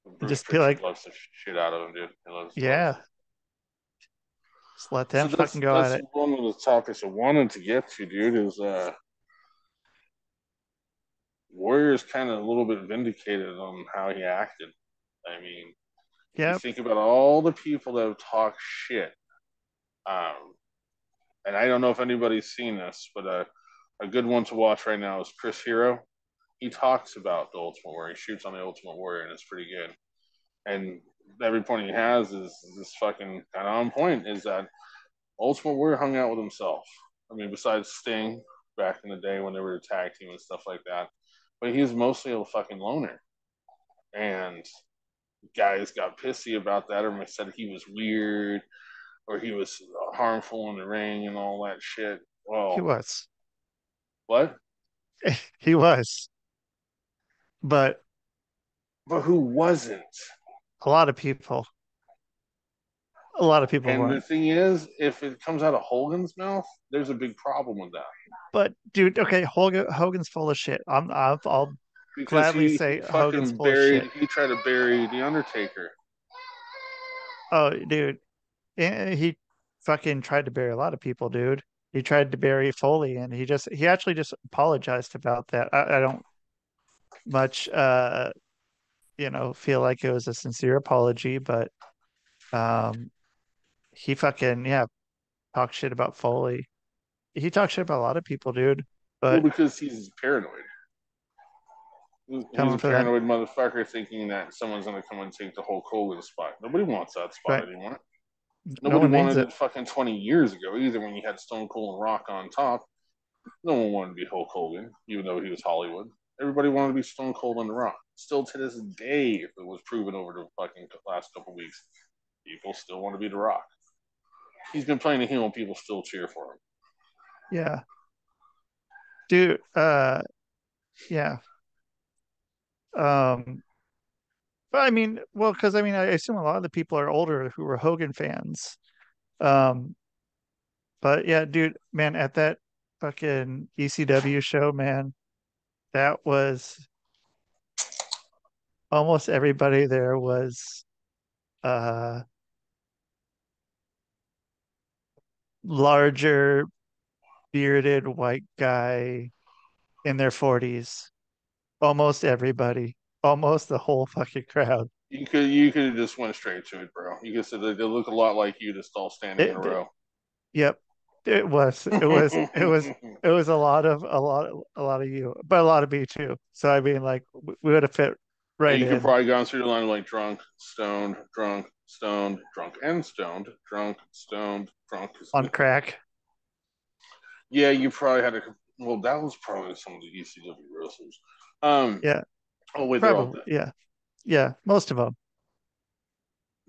And Bruce just be Pritchard like, loves the shit out of him, dude. He loves yeah, him. just let So them fucking go at that's it. one of the topics I wanted to get to, dude. Is Warrior's kind of a little bit vindicated on how he acted. I mean, you Yep. think about all the people that have talked shit, um, and I don't know if anybody's seen this, but a good one to watch right now is Chris Hero. He talks about the Ultimate Warrior. He shoots on the Ultimate Warrior, and it's pretty good. And every point he has is this fucking kind of on point. Is that Ultimate Warrior hung out with himself? I mean, besides Sting back in the day when they were a tag team and stuff like that, but he was mostly a fucking loner. And guys got pissy about that, or said he was weird, or he was harmful in the ring and all that shit. He Well, was. what? He was. But But who wasn't? a lot of people, a lot of people And the weren't. thing is, if it comes out of Hogan's mouth, there's a big problem with that But dude, okay, Hogan's full of shit. I'll because gladly he say Hogan's fucking full of shit. buried. He tried to bury the Undertaker. Oh, dude, he fucking tried to bury a lot of people, dude. He tried to bury Foley, and he actually just apologized about that. I don't much feel like it was a sincere apology, but um he fucking yeah talked shit about Foley. He talked shit about a lot of people, dude. Well, But because he's paranoid. He's coming a for them, paranoid motherfucker thinking that someone's going to come and take the Hulk Hogan spot. Nobody wants that spot right? anymore. No Nobody one needs wanted it. it fucking 20 years ago either when you had Stone Cold and Rock on top. No one wanted to be Hulk Hogan, even though he was Hollywood. Everybody wanted to be Stone Cold and The Rock. Still to this day, if it was proven over the fucking last couple of weeks, people still want to be The Rock. He's been playing a heel and people still cheer for him. Yeah, dude. Yeah. Um, but I mean, well, because I mean, I assume a lot of the people are older who were Hogan fans. Um, but yeah, dude, man, at that fucking ECW show, man, that was almost everybody there was uh larger bearded white guy in their 40s. Almost everybody, almost the whole fucking crowd. You could have just went straight to it, bro. You could say they look a lot like you, just all standing in a It, row. yep, it was a lot of you, but a lot of me too. So I mean, like we would have fit And right you could in probably gone through the line like drunk, stoned, drunk, stoned, drunk and stoned, drunk, stoned, drunk. on crack. Yeah, you probably had a. Well, that was probably some of the ECW wrestlers. Um. Yeah, Oh wait, they're all probably. dead. Yeah, yeah, most of them.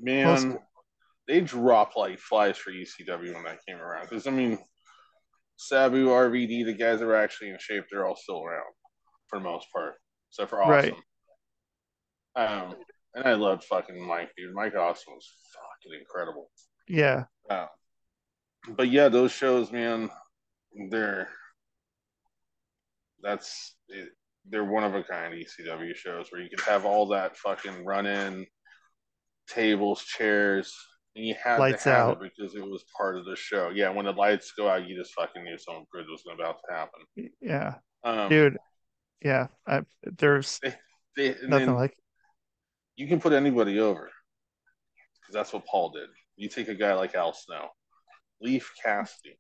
Most Man, they dropped like flies for ECW when that came around. Because I mean, Sabu, RVD, the guys that were actually in shape, they're all still around for the most part, except for right. Awesome. Um, and I loved fucking Mike, dude. Mike Awesome was fucking incredible. Yeah, Uh, but yeah, those shows, man, they're that's they're one of a kind ECW shows where you can have all that fucking run in tables, chairs, and you had to lights have it out. because it was part of the show. Yeah, when the lights go out, you just fucking knew something good was about to happen. Yeah, Um, dude. Yeah, there's they, and nothing then like. you can put anybody over because that's what Paul did. You take a guy like Al Snow, Leaf Cassidy,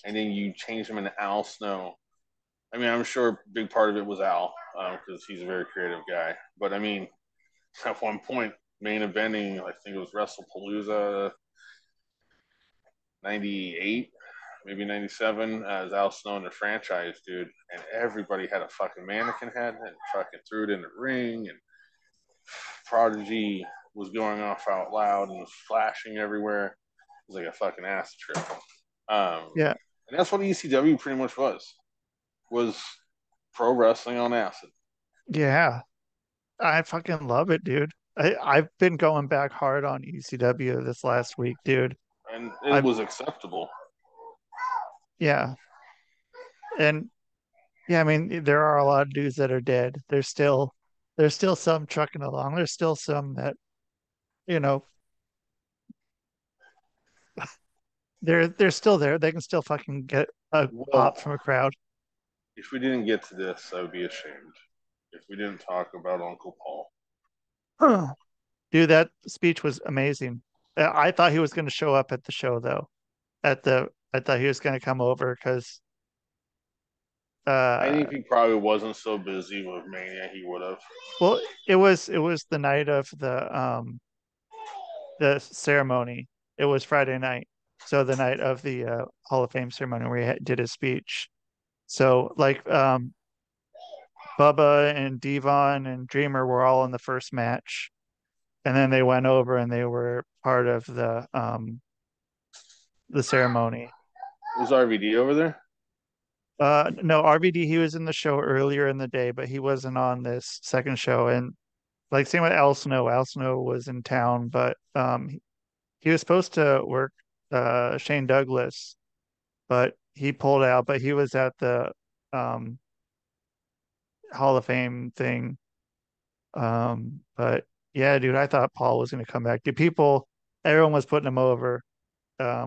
and then you change him into Al Snow. I mean, I'm sure a big part of it was Al because he's a very creative guy. But I mean, at one point, main eventing, I think it was WrestlePalooza '98, maybe '97, as Al Snow in the franchise, dude. And everybody had a fucking mannequin head and fucking threw it in the ring. And Prodigy was going off out loud and was flashing everywhere. It was like a fucking acid trip. Yeah, And that's what ECW pretty much was pro wrestling on acid. yeah. I fucking love it, dude. I've been going back hard on ECW this last week, dude. And it I was acceptable. yeah, and yeah, I mean there are a lot of dudes that are dead. There's still some trucking along. There's still some that you know they're still there. They can still fucking get a pop Well, from a crowd. if we didn't get to this, I would be ashamed. If we didn't talk about Uncle Paul. Dude, that speech was amazing. I thought he was going to show up at the show though. I thought he was going to come over because I uh think he probably wasn't so busy with Mania, he would have. well it was the night of the ceremony. It was Friday night. So the night of the Hall of Fame ceremony where did his speech. So like Bubba and Devon and Dreamer were all in the first match, and then they went over and they were part of the ceremony. Was RVD over there? No, RVD, he was in the show earlier in the day, but he wasn't on this second show. And like same with Al Snow. Al Snow was in town, but he was supposed to work Shane Douglas, but he pulled out. But he was at the um Hall of Fame thing. But yeah, dude, I thought Paul was gonna come back. Everyone was putting him over,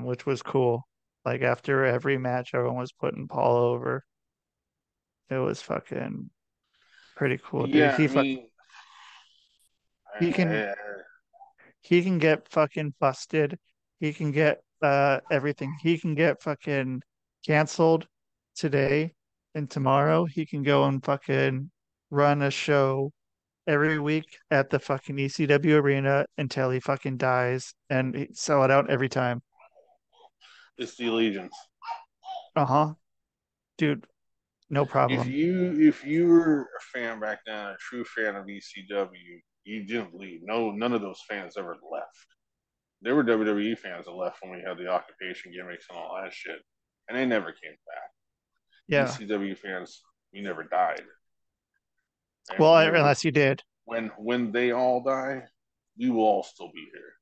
which was cool. Like after every match, everyone was putting Paul over. It was fucking pretty cool, dude. Yeah, I mean, He can I, he can get fucking busted. He can get everything. He can get fucking canceled today and tomorrow. He can go and fucking run a show every week at the fucking ECW arena until he fucking dies and sell it out every time. It's the allegiance. Uh-huh. Dude, no problem. If you were a fan back then, a true fan of ECW, you didn't leave. No, none of those fans ever left. There were WWE fans that left when we had the occupation gimmicks and all that shit, and they never came back. Yeah. ECW fans, we never died, and Well, we never. unless you did. When they all die, we will all still be here,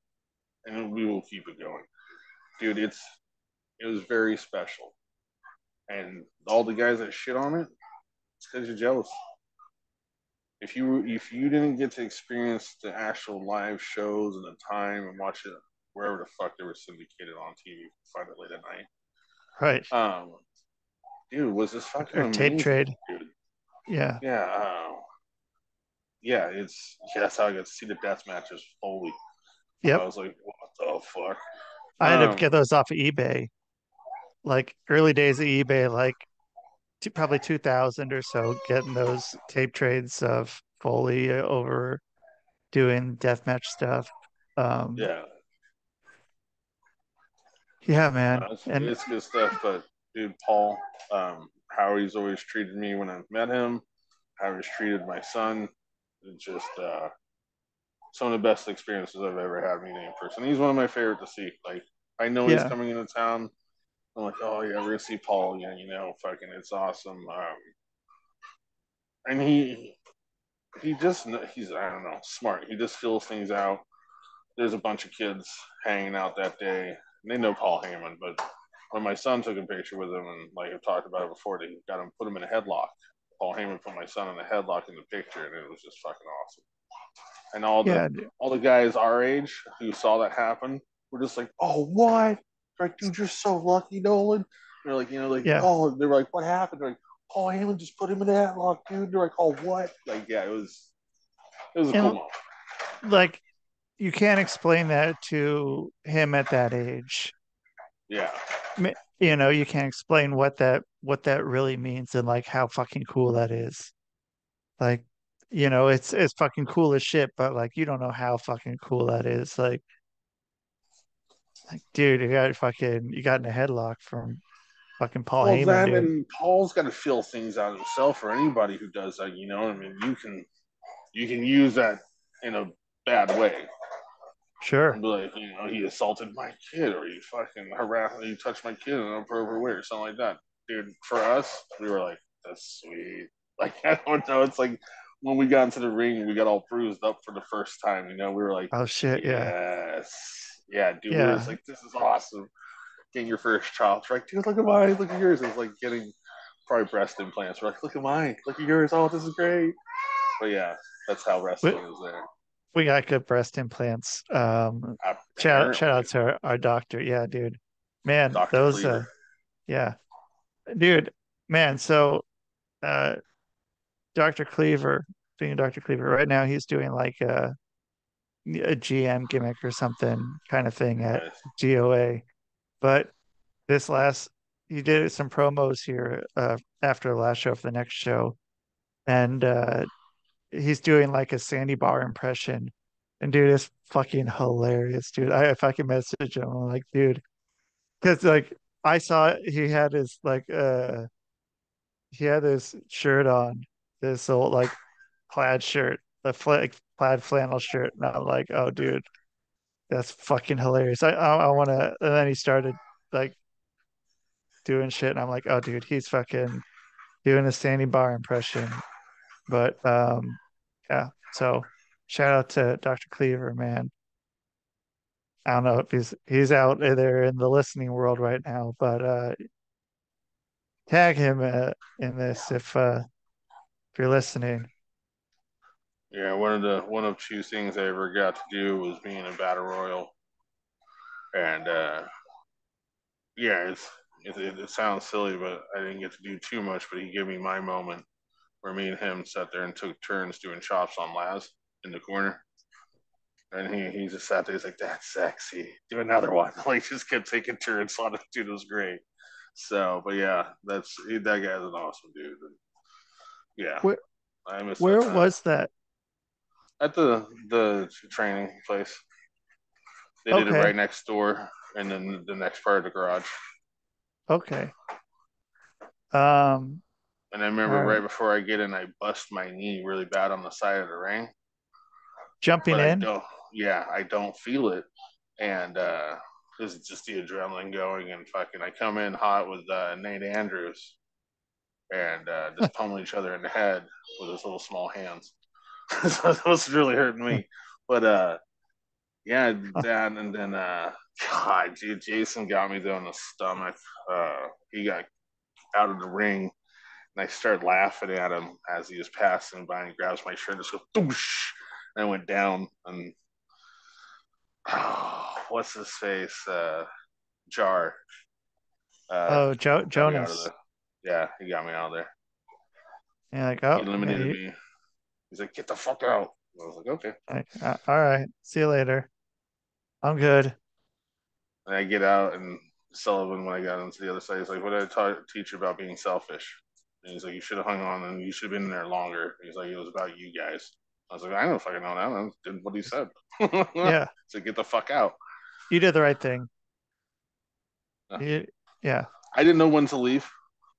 and we will keep it going, dude. It was very special, and all the guys that shit on it, it's because you're jealous. If you didn't get to experience the actual live shows and the time and watch it wherever the fuck they were syndicated on TV, find it late at night. Right. Dude, was this fucking Or tape amazing, trade. dude? Yeah. Yeah, yeah. That's how I got to see the death matches fully. I Yep. was like, what the fuck? I had to get those off of eBay. Like early days of eBay, like probably 2000 or so, getting those tape trades of Foley over doing deathmatch stuff. Um, Yeah, yeah, man. And it's good stuff. But dude, Paul, how he's always treated me when I've met him, how he's treated my son, it's just some of the best experiences I've ever had meeting in person. He's one of my favorite to see. Like I know he's yeah, coming into town. I'm like, oh yeah, we're gonna see Paul again. Fucking, it's awesome. And he just he's I don't know smart. He just fills things out. There's a bunch of kids hanging out that day. And they know Paul Heyman, but when my son took a picture with him, and like I've talked about it before, they got him put him in a headlock. Paul Heyman put my son in a headlock in the picture, and it was just fucking awesome. And yeah, all the guys our age who saw that happen were just like, "Oh, what? Like, dude, you're so lucky, Nolan." They're like, yeah. "Oh," they're like, "What happened?" They're like, "Paul Heyman just put him in a headlock, dude." They're like, "Oh, what?" Like, yeah, it was a cool And moment. like you can't explain that to him at that age. Yeah. You can't explain what that really means and like how fucking cool that is. Like, it's fucking cool as shit, but like you don't know how fucking cool that is. Like, dude, you got in a headlock from fucking Paul Well, Heyman, that dude. and Paul's got to feel things out himself, or anybody who does that. I mean, you can use that in a bad way. Sure. And be like, he assaulted my kid, or he fucking harassed, he touched my kid in an inappropriate way, or something like that. Dude, for us, we were like, that's sweet. Like, I don't know. It's like when we got into the ring, we got all bruised up for the first time. We were like, Oh shit, yeah. yes, yeah, dude. We were just Yeah. like, this is awesome. Getting your first child, it's like, dude, look at mine, look at yours. It's like getting probably breast implants. We're like, look at mine, look at yours. Oh, this is great. But yeah, that's how We, wrestling is there. we got good breast implants. Shout out Apparently, to our doctor. Yeah, dude. Man, Dr. those Cleaver. yeah. Dude, man, so uh Dr. Cleaver, being Dr. Cleaver, right now he's doing like a GM gimmick or something kind of thing at Nice. GOA. But this last he did some promos here after the last show for the next show. And he's doing like a Sandy Bar impression. And dude, it's fucking hilarious, dude. If I can message him, I'm like, dude, because like I saw he had his shirt on, this old like plaid shirt, like plaid flannel shirt, and I'm like, oh, dude, that's fucking hilarious. I want to. And then he started like doing shit, and I'm like, oh, dude, he's fucking doing a Sandy Bar impression. But yeah. So shout out to Dr. Cleaver, man. I don't know if he's out there in the listening world right now, but tag him in this if you're listening. Yeah, one of two things I ever got to do was being in a battle royal, and yeah, it sounds silly, but I didn't get to do too much. But he gave me my moment where me and him sat there and took turns doing chops on Laz in the corner, and he just sat there. He's like, "That's sexy. Do another one." Like, just kept taking turns on it. Dude, it was great. So, but yeah, that guy's an awesome dude. And yeah, Where I miss that where time. was that? at the training place. They did it Okay. right next door, and then the next part of the garage. Okay. Um, And I all remember right right. before I get in, I bust my knee really bad on the side of the ring, Jumping but I in. don't. Yeah, I don't feel it, and this is just the adrenaline going, and fucking, I come in hot with Nate Andrews, and just pummel each other in the head with his little small hands. So that was really hurting me, but yeah, that, and then God, dude, Jason got me though in the stomach. He got out of the ring, and I started laughing at him as he was passing by, and he grabs my shirt and just goes, "Doosh," and I went down, and what's his face? Jar Oh, got me out of Jonas. the. Yeah, he got me out of there. Yeah, like, He oh, yeah, eliminated me. He's like, "Get the fuck out." I was like, "Okay." like, all right. See you later. I'm good. And I get out, and Sullivan, when I got into the other side, he's like, "What did teach you about being selfish?" And he's like, "You should have hung on, and you should have been there longer." He's like, "It was about you guys." I was like, "I don't fucking know that. I did what he said." Yeah, So get the fuck out. you did the right thing. You, yeah, I didn't know when to leave.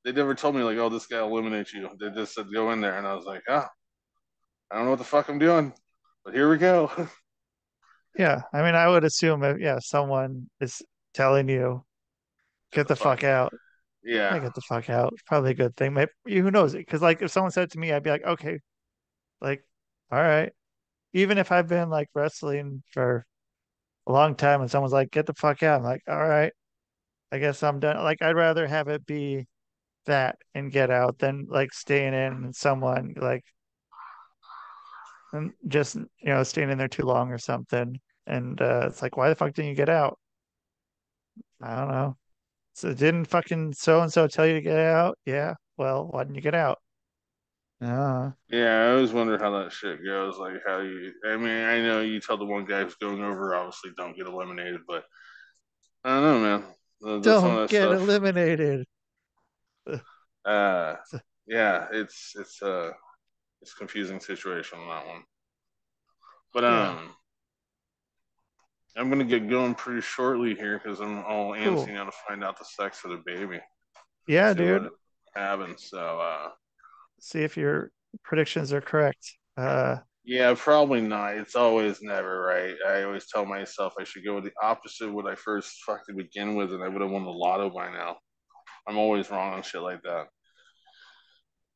They never told me like, "Oh, this guy eliminates you." They just said, "Go in there," and I was like, "Ah, I don't know what the fuck I'm doing, but here we go." yeah. I mean, I would assume if yeah, someone is telling you Get get the the fuck fuck out. out. I Yeah, get the fuck out. Probably a good thing. Maybe, who knows? Because like if someone said it to me, I'd be like, okay, like, all right. Even if I've been like wrestling for a long time and someone's like, get the fuck out, I'm like, all right, I guess I'm done. Like, I'd rather have it be that and get out than like staying in and someone like and just staying in there too long or something. And it's like, why the fuck didn't you get out? I don't know. So didn't fucking so and so tell you to get out? Yeah. Well, why didn't you get out? Uh, yeah. I always wonder how that shit goes. Like how you. I mean, I know you tell the one guy who's going over, obviously don't get eliminated, but I don't know, man. That's one of don't that get stuff. eliminated. Uh, yeah, it's a confusing situation on that one. But Yeah. I'm gonna get going pretty shortly here because I'm all antsy Cool. now to find out the sex of the baby. Yeah, See dude. what happens. So See if your predictions are correct. yeah, probably not. It's always never right. I always tell myself I should go with the opposite of what I first fucking begin with, and I would have won the lotto by now. I'm always wrong on shit like that.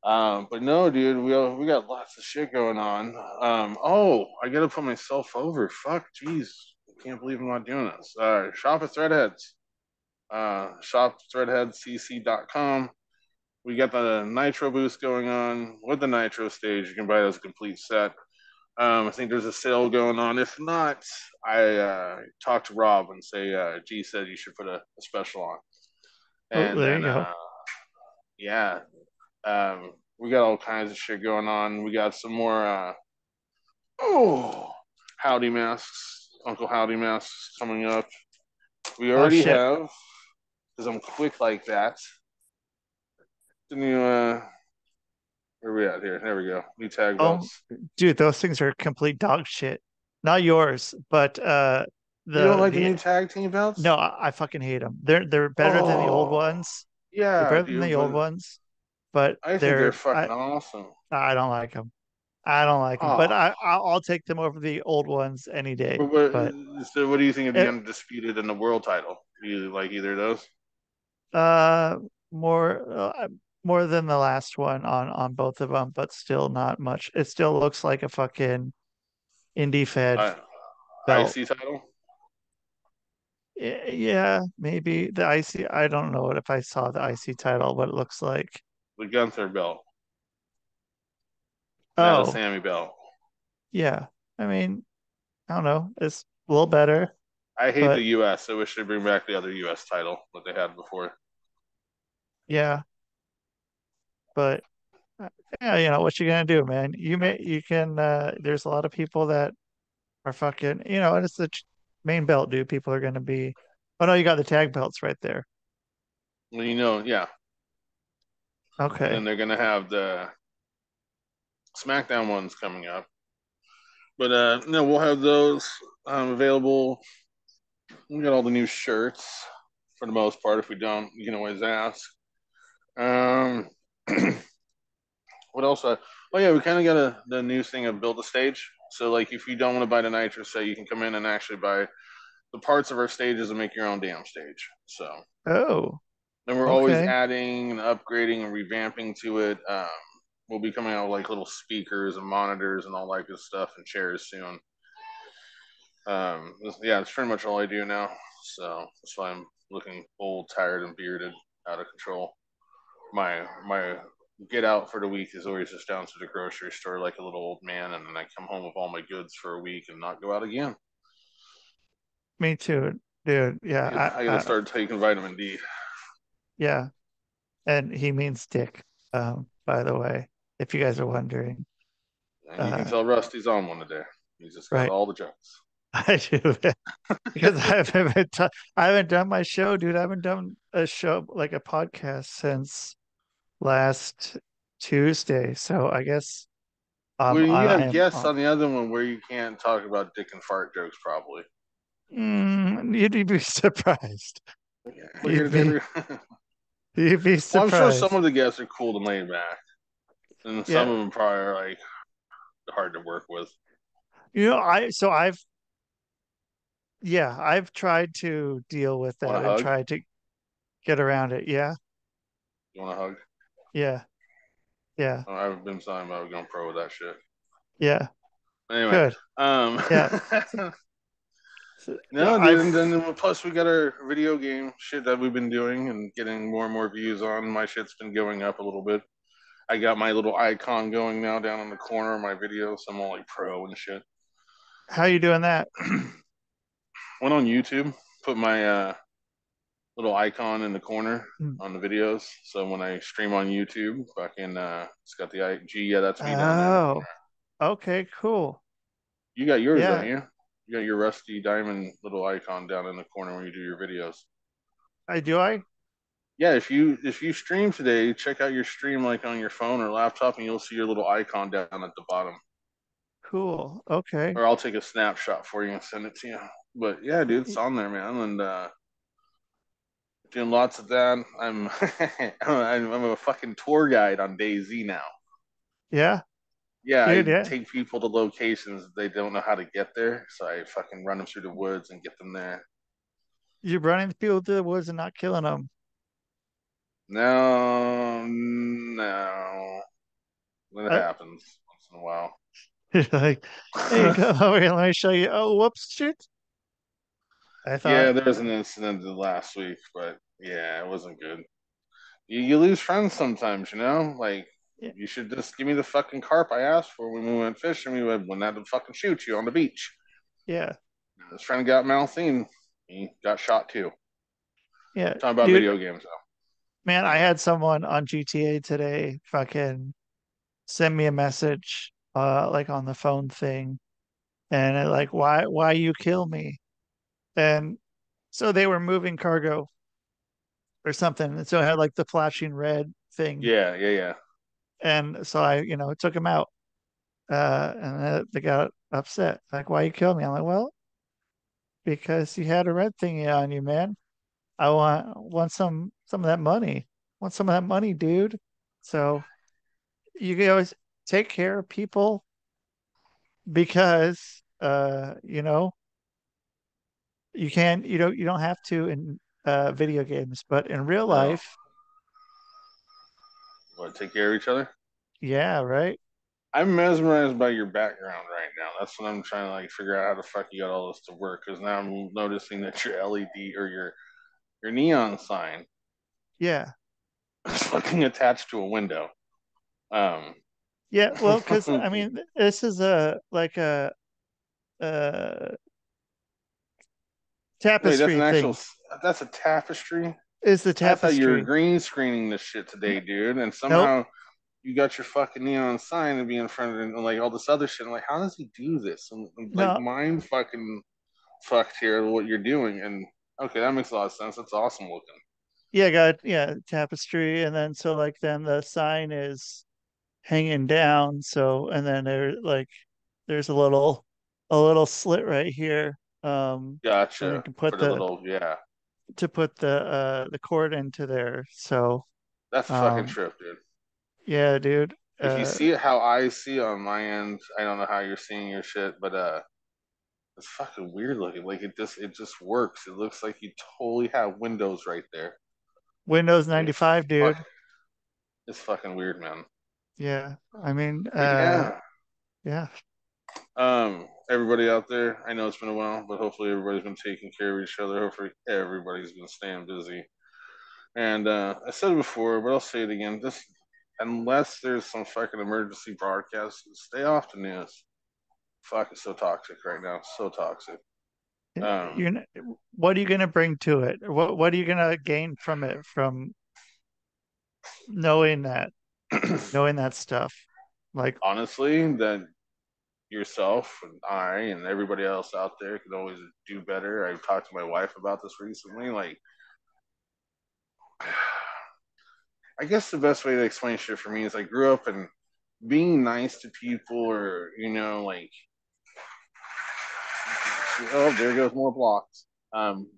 But no, dude, we got lots of shit going on. Oh, I gotta put myself over. Fuck, jeez, I can't believe I'm not doing this. Shop at Threadheads. Shop threadheadcc.com. We got the Nitro boost going on with the Nitro stage. You can buy it as a complete set. I think there's a sale going on. If not, I talk to Rob and say, G said you should put a special on. oh, And there then, you go. yeah, we got all kinds of shit going on. We got some more, oh, Howdy masks, Uncle Howdy masks coming up. We Oh already shit. have, because I'm quick like that. Didn't you, where are we at here? There we go. New tag Oh, belts. dude, those things are complete dog shit. Not yours, but You don't like the the new tag team belts? no, I fucking hate them. They're better than the old Oh, ones. They're yeah, better than dude, the old but ones, but I think they're they're fucking awesome. I don't like them. I don't like them, but Oh, I'll take them over the old ones any day. But what do you think of the it, undisputed and the world title? Do you like either of those? uh, more more than the last one on both of them, but still not much. It still looks like a fucking indie fed I belt. IC title, Yeah, maybe the IC. I don't know if I saw the IC title, what it looks like. the Gunther belt, now the Oh, Sammy belt. yeah. I mean, I don't know. It's a little better, I hate the but US. I wish they'd bring back the other US title that they had before. yeah, but uh, yeah, what you gonna do, man? You can there's a lot of people that are fucking, and it's the main belt, dude. People are gonna be oh no, you got the tag belts right there. Well, yeah. And then Okay. they're gonna have the SmackDown ones coming up. But no, we'll have those available. We got all the new shirts for the most part. If we don't, you can always ask. Um, what else? Oh yeah, we kind of got the new thing of build a stage. So like, if you don't want to buy the nitro set, you can come in and actually buy the parts of our stages and make your own damn stage. So, Oh, and we're always okay. adding and upgrading and revamping to it. We'll be coming out with like little speakers and monitors and all that good stuff and chairs soon. Yeah, it's pretty much all I do now. So that's why I'm looking old, tired, and bearded, out of control. My get out for the week is always just down to the grocery store like a little old man, and then I come home with all my goods for a week and not go out again. Me too, dude. Yeah, I gotta start taking vitamin D. yeah. And he means Dick, by the way, if you guys are wondering. And you can Uh, tell Rusty's on one today. He's just got right. all the jokes. I do because I haven't done my show, dude. I haven't done a show like a podcast since last Tuesday. So I guess Well, you I have am guests on the other one where you can't talk about dick and fart jokes, probably. you'd be surprised. We're You'd be here. you'd be Well, I'm sure some surprised. of the guests are cool and laid back, and some Yeah. of them probably are like hard to work with. I've tried to deal with Want a that and hug? tried to get around it. Yeah. You want a hug? Yeah. Yeah. I've been talking about going pro with that shit. Yeah. Anyway, Good. um, Yeah. Yeah, no, dude, and then plus we got our video game shit that we've been doing and getting more and more views on. My shit's been going up a little bit. I got my little icon going now down in the corner of my video, so I'm all like pro and shit. how you doing that? Went on YouTube, put my little icon in the corner Hmm. on the videos. So when I stream on YouTube, fucking it's got the IG. Yeah, that's me down there in the corner. Oh, okay, cool. You got yours, don't Yeah, you? You got your Rusty Diamond little icon down in the corner when you do your videos. I. Yeah, if you stream today, check out your stream like on your phone or laptop, and you'll see your little icon down at the bottom. Cool. Okay. Or I'll take a snapshot for you and send it to you. But yeah, dude, it's Y- on there, man, and doing lots of that. I'm a fucking tour guide on DayZ now. Yeah, Yeah, dude, I yeah. take people to locations they don't know how to get there, so I fucking run them through the woods and get them there. You're running people through the woods and not killing them. No, no, that Uh, happens once in a while. you're like, hey, come over here. Let me show you. Oh, whoops, shit. I Yeah, thought, there was an incident last week, but yeah, it wasn't good. You lose friends sometimes, you know? Like, yeah, you should just give me the fucking carp I asked for when we went fishing. We went out to fucking shoot you on the beach. yeah, His friend got malseen. He got shot too. yeah, Talking about dude. video games, Man, though. I Anyway, had someone on GTA today fucking send me a message, like on the phone thing, and like, why you kill me? And so they were moving cargo or something. And so I had like the flashing red thing. yeah, yeah, yeah. And so I, took him out. And they got upset. Like, why you kill me? I'm like, well, because you had a red thingy on you, man. I want some of that money. Want some of that money, dude. So you can always take care of people because you don't have to in video games, but in real No, life, what? Take care of each other. yeah, right. I'm mesmerized by your background right now. That's what I'm trying to like figure out how the fuck you got all this to work. Because now I'm noticing that your LED or your neon sign Yeah. is fucking attached to a window. Um, Yeah, well, because I mean, this is a like a wait, that's tapestry an actual. thing. That's a tapestry. Is the I thought you were tapestry? green screening this shit today, dude, and Nope. somehow you got your fucking neon sign to be in front of it and like all this other shit. I'm like, how does he do this? And like No. mind fucking fucked here what you're doing. And okay, that makes a lot of sense. That's awesome looking. Yeah, got yeah, tapestry, and then so like then the sign is hanging down. So and then there's a little a little slit right here. So we Gotcha. can For the little, yeah. put the cord into there. So That's a fucking um trip, dude. yeah, dude. If you see it how I see it on my end, I don't know how you're seeing your shit, but it's fucking weird looking. Like it just works. It looks like you totally have windows right there. Windows Like, 95, fuck, dude. it's fucking weird, man. Yeah. I mean, But yeah, yeah. everybody out there, I know it's been a while, but hopefully everybody's been taking care of each other. Hopefully everybody's been staying busy. And I said it before, but I'll say it again. This, unless there's some fucking emergency broadcast, stay off the news. Fuck, it's so toxic right now. So toxic. Um, You're what are you gonna bring to it? What are you gonna gain from it from knowing that knowing that stuff? Like, honestly, that yourself and I and everybody else out there can always do better. I've talked to my wife about this recently. Like, I guess the best way to explain shit for me is I grew up and being nice to people, or like, oh, there goes more blocks.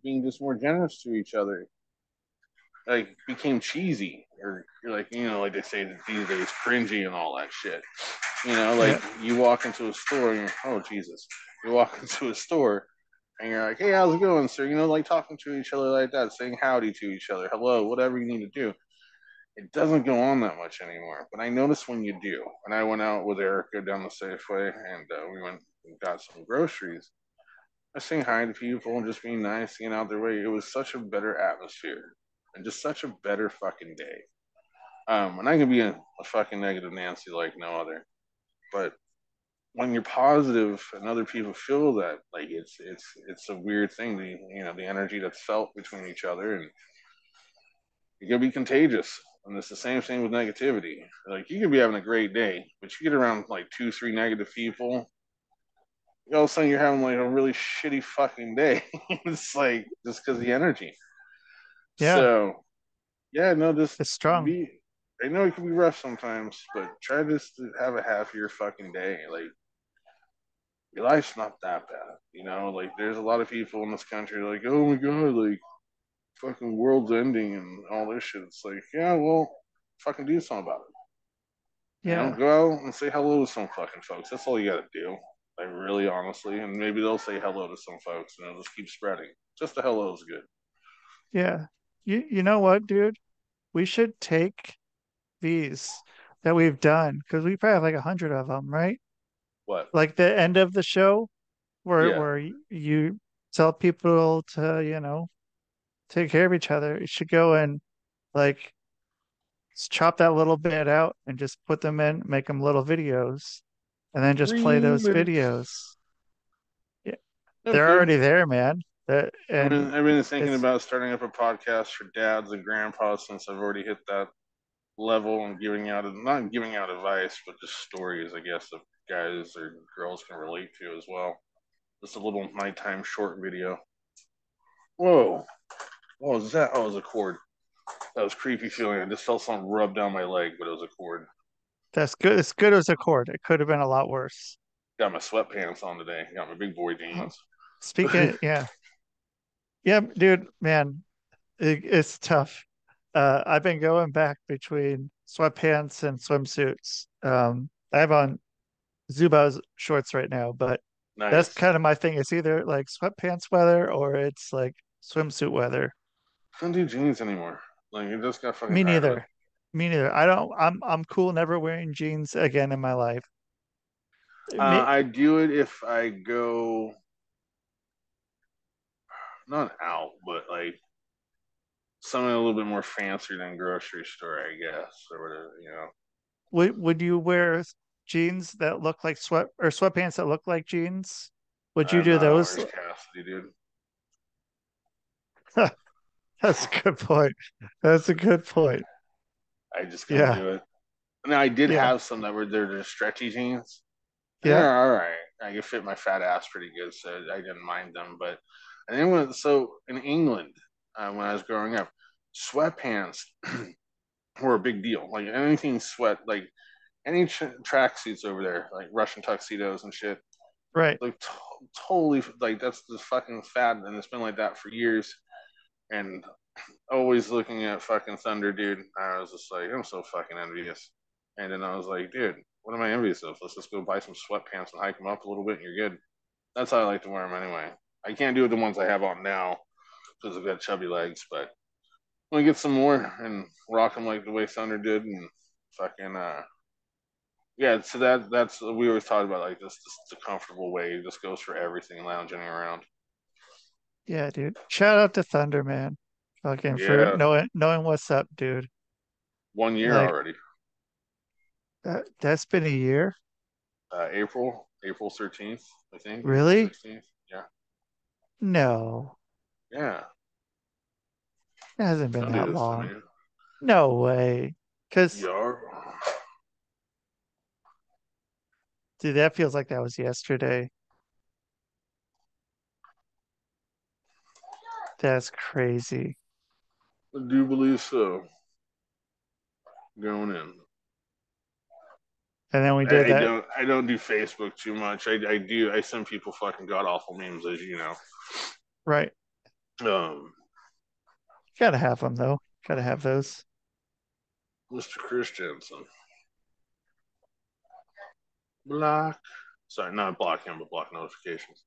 Being just more generous to each other, like, became cheesy, or like, like they say these days, cringy and all that shit. Like, yeah, you walk into a store and you're, oh Jesus, you walk into a store and you're like, hey, how's it going, sir? Like, talking to each other like that, saying howdy to each other, hello, whatever you need to do. It doesn't go on that much anymore, but I noticed when you do. And I went out with Erica down the Safeway, and we went and got some groceries. I was saying hi to people and just being nice, getting out their way. It was such a better atmosphere and just such a better fucking day. And I can be a fucking negative Nancy like no other, but when you're positive and other people feel that, like, it's a weird thing. The energy that's felt between each other, and it can be contagious. And it's the same thing with negativity. Like, you could be having a great day, but you get around like two, three negative people, all of a sudden you're having like a really shitty fucking day. It's like just because of the energy. yeah, So yeah, no, just it's strong. be. I know it can be rough sometimes, but try just to have a happier fucking day. Like, your life's not that bad. Like, there's a lot of people in this country like, oh my god, like, fucking world's ending and all this shit. It's like, yeah, well, fucking do something about it. Yeah, Go out and say hello to some fucking folks. That's all you gotta do. Like, really, honestly, and maybe they'll say hello to some folks, and it'll just keep spreading. Just a hello is good. yeah. You know what, dude? We should take these that we've done because we probably have like 100 of them, right? What? Like the end of the show where Yeah. you tell people to, take care of each other. You should go and like chop that little bit out and just put them in, make them little videos, and then just play those Remix. videos. Yeah, they're Okay. already there, man. And I've been thinking it's about starting up a podcast for dads and grandpas since I've already hit that level and giving out, not giving out advice, but just stories, I guess, that guys or girls can relate to as well. Just a little nighttime short video. Whoa. What was that? Oh, it was a cord. That was creepy feeling. I just felt something rub down my leg, but it was a cord. that's good. It's good as a chord. It could have been a lot worse. Got my sweatpants on today. Got my big boy Oh, jeans. speaking, yeah, yeah, dude, man, it's tough. I've been going back between sweatpants and swimsuits. I have on Zubaz shorts right now, but that's Nice. kind of my thing. It's either like sweatpants weather or it's like swimsuit weather. Don't do jeans anymore. Like, I just got fucking Me tired of it. neither. Me neither. I don't. I'm cool never wearing jeans again in my life. Me, I do it if I go not out, but like something a little bit more fancier than grocery store, I guess, or whatever. would you wear jeans that look like sweatpants that look like jeans? Would you I'm do not those? Orange Cassidy, dude. That's a good point. That's a good point. I just couldn't Yeah. do it. And I did Yeah. have some that were they're just stretchy jeans. And Yeah. they're all right. I could fit my fat ass pretty good, so I didn't mind them. But and then so in England, when I was growing up, sweatpants were a big deal. Like, anything sweat, like any track suits over there, like Russian tuxedos and shit, Right. Like totally, like that's just fucking fad, and it's been like that for years. And always looking at fucking Thunder, dude. I was just like, I'm so fucking envious. And then I was like, dude, what am I envious of? Let's just go buy some sweatpants and hike them up a little bit, and you're good. That's how I like to wear them anyway. I can't do it the ones I have on now because I've got chubby legs, but I'm gonna get some more and rock them like the way Thunder did, and fucking yeah. So that's we always talked about like this the comfortable way. This goes for everything, lounging around. Yeah, dude. Shout out to Thunder, man. Fucking for Yeah, knowing what's up, dude. 1 year Like already. that's been a year. April 13th, I think, April Really? 16th. Yeah, No. yeah. It hasn't been Sunday that is long. Sunday. No way. Cause Yeah. dude, that feels like that was yesterday. That's crazy. I do believe so. Going in. And then we did that. I don't do Facebook too much. I do I send people fucking god awful memes, as you know. Right. Um, Gotta have them though. Gotta have those. Mr. Christensen. Block. Sorry, not block him, but block notifications.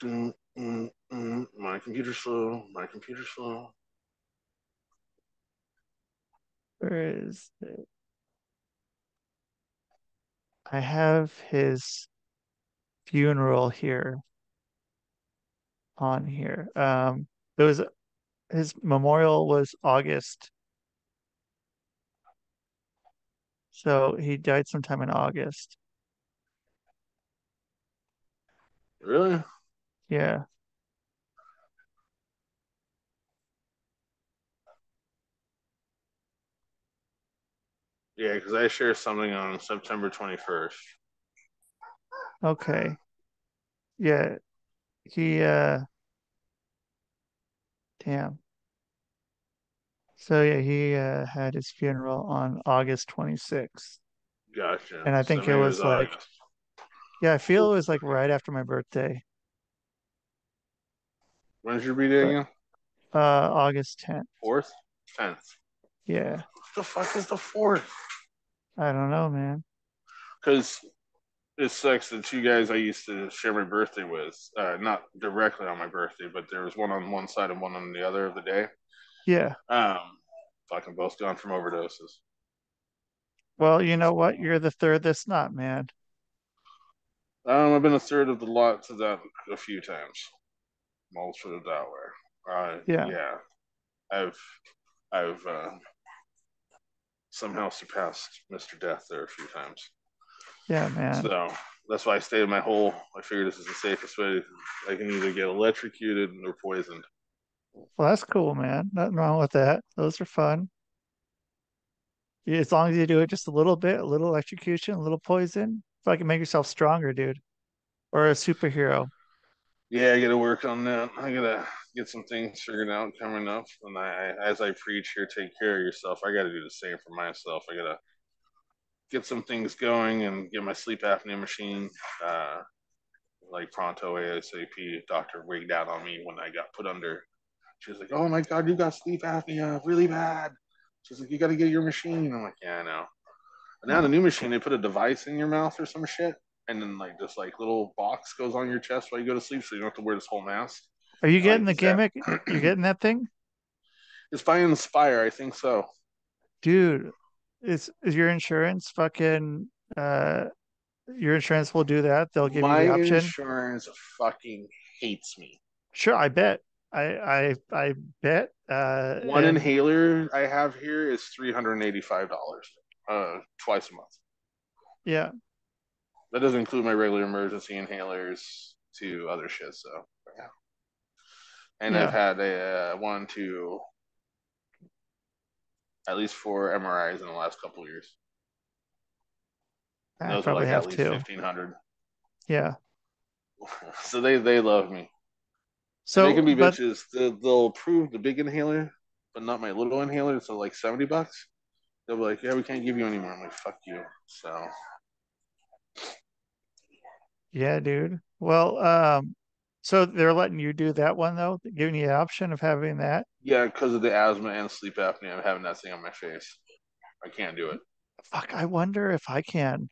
My computer's slow. My computer's slow. Where is it? I have his funeral here on here. It was his memorial was August. So he died sometime in August. Really? Yeah. Yeah, because I shared something on September 21st. Okay. Yeah. He damn. So yeah, he had his funeral on August 26th. Gotcha. And I So think it maybe it was was like, August. yeah, I feel it was like right after my birthday. When's your B day But again? August 10th. 4th? 10th. Yeah. What the fuck is the 4th? I don't know, man. Because it sucks. The two guys I used to share my birthday with, not directly on my birthday, but there was one on one side and one on the other of the day. Yeah. Um, Fucking both gone from overdoses. Well, you know what? You're the third that's not, man. I've been a third of the lot to that a few times. I'll put it that way. Yeah. Yeah, I've I've somehow surpassed Mr. Death there a few times. Yeah, man. So that's why I stayed in my hole. I figured this is the safest way. I can either get electrocuted or poisoned. Well, that's cool, man. Nothing wrong with that. Those are fun. Yeah, as long as you do it just a little bit, a little electrocution, a little poison, if I can make yourself stronger, dude, or a superhero. Yeah, I got to work on that. I got to get some things figured out coming up. And as I preach here, take care of yourself. I got to do the same for myself. I got to get some things going and get my sleep apnea machine, uh, like pronto ASAP. Doctor wigged out on me when I got put under. She was like, "Oh my God, you got sleep apnea really bad." She's like, "You got to get your machine." I'm like, "Yeah, I know." But now the Oh, new machine, okay. they put a device in your mouth or some shit, and then like this like little box goes on your chest while you go to sleep, so you don't have to wear this whole mask. Are you And like getting the this app, gimmick? You're getting that thing? it's by Inspire, I think so. Dude, is your insurance fucking uh your insurance will do that? They'll give you My the option? insurance fucking hates me. Sure, I bet. I bet. One And inhaler I have here is $385, twice a month. yeah, That doesn't include my regular emergency inhalers to other shit. So yeah, and I've yeah, had a one, two, at least four MRIs in the last couple of years. And I those are probably like at have least two. 1,500. Yeah. So they love me, and they So, can be but bitches. They'll approve the big inhaler, but not my little inhaler. So like $70. They'll be like, "Yeah, we can't give you any more." I'm like, "Fuck you." So Yeah, dude. Well, so they're letting you do that one though, giving you the option of having that. Yeah, because of the asthma and sleep apnea, I'm having that thing on my face. I can't do it. Fuck, I wonder if I can.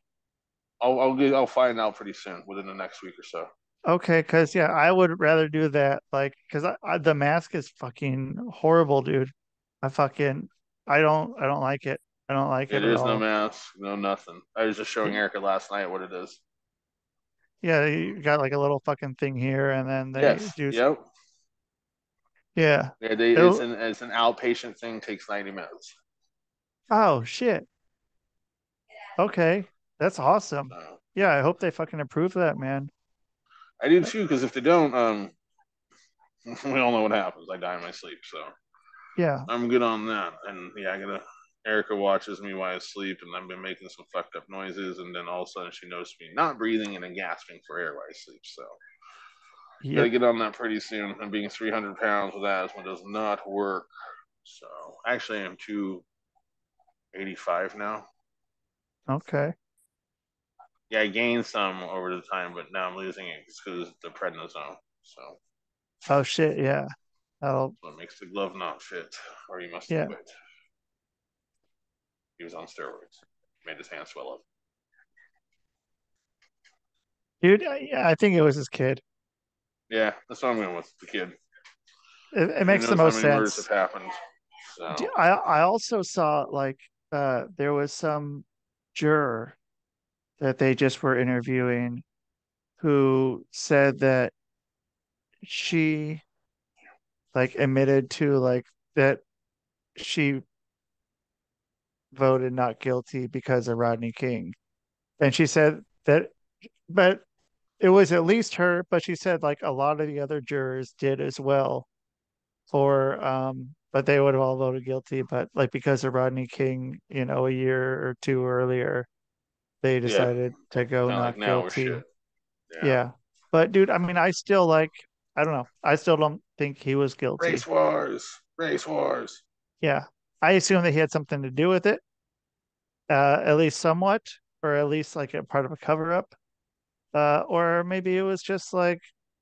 I'll find out pretty soon, within the next week or so. Okay, because yeah, I would rather do that. Like, because the mask is fucking horrible, dude. I fucking, I don't like it. I don't like Yeah, it at there's no all. mask, no nothing. I was just showing Y- Erica last night what it is. Yeah, you got like a little fucking thing here, and then they Yes. do, Yep. yeah. Yeah, It'll, it's an outpatient thing. Takes 90 minutes. oh shit. Okay, that's awesome. So Yeah, I hope they fucking approve that, man. I do too, because if they don't, we all know what happens. I die in my sleep. So Yeah, I'm good on that. And yeah, I gotta. Erica watches me while I sleep, and I've been making some fucked up noises, and then all of a sudden she noticed me not breathing and then gasping for air while I sleep. So gotta yep. get on that pretty soon. And being 300 pounds with asthma does not work. So actually, I'm 285 now. Okay. Yeah, I gained some over the time, but now I'm losing it because of the prednisone. So Oh shit, yeah. That'll, what makes the glove not fit, or you must have yeah. quit. He was on steroids. Made his hand swell up. Dude, yeah, I think it was his kid. Yeah, that's what I'm going with the kid. It Who makes the knows how most many murders have sense. happened? So I also saw like there was some juror that they just were interviewing who said that she like admitted to like that she voted not guilty because of Rodney King. And she said that but it was at least her, but she said like a lot of the other jurors did as well for but they would have all voted guilty, but like because of Rodney King, a year or two earlier, they yeah, decided to go kind of like not now we're shit. guilty. Yeah, Yeah. But dude, I mean, I still like, I don't know. I still don't think he was guilty. race wars, race wars. Yeah. I assume that he had something to do with it, at least somewhat, or at least like a part of a cover up. Or maybe it was just like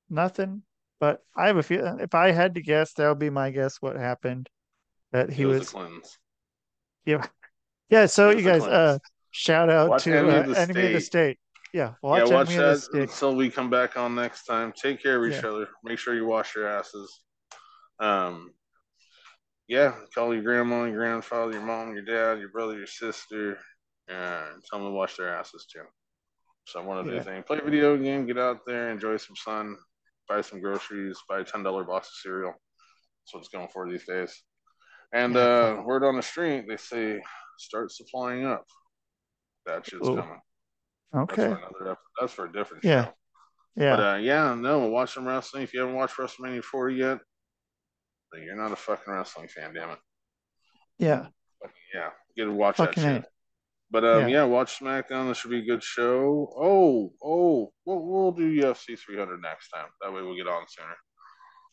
nothing. But I have a feeling if I had to guess, that would be my guess what happened. That It he was the was, Clintons. yeah. Yeah. So It you was the guys, Clintons. shout out Watch to Enemy of the Enemy of the State. State. Yeah. Yeah, Watch watch Enemy of the that State. until we come back on next time. Take care of each Yeah. other. Make sure you wash your asses. Um, yeah, call your grandma, your grandfather, your mom, your dad, your brother, your sister, and tell them to wash their asses too. So I want to do Yeah. thing. Play a video game, get out there, enjoy some sun, buy some groceries, buy a $10 box of cereal. That's what it's going for these days. And Yeah. Fuck. word on the street, they say start supplying up. That shit's Ooh. coming. That's for Okay. another episode. That's for a different Yeah. show. But Yeah. yeah, no, watch some wrestling. If you haven't watched WrestleMania 40 yet, then you're not a fucking wrestling fan, damn it. Yeah. But yeah, get to watch that Fucking shit. A. But Yeah. yeah, watch SmackDown. This should be a good show. We'll do UFC 300 next time. That way we'll get on sooner.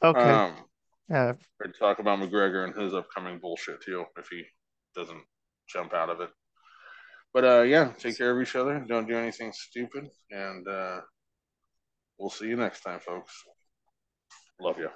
Okay. Um, Yeah. or talk about McGregor and his upcoming bullshit too, if he doesn't jump out of it. But yeah, take care of each other. Don't do anything stupid, and we'll see you next time, folks. Love you.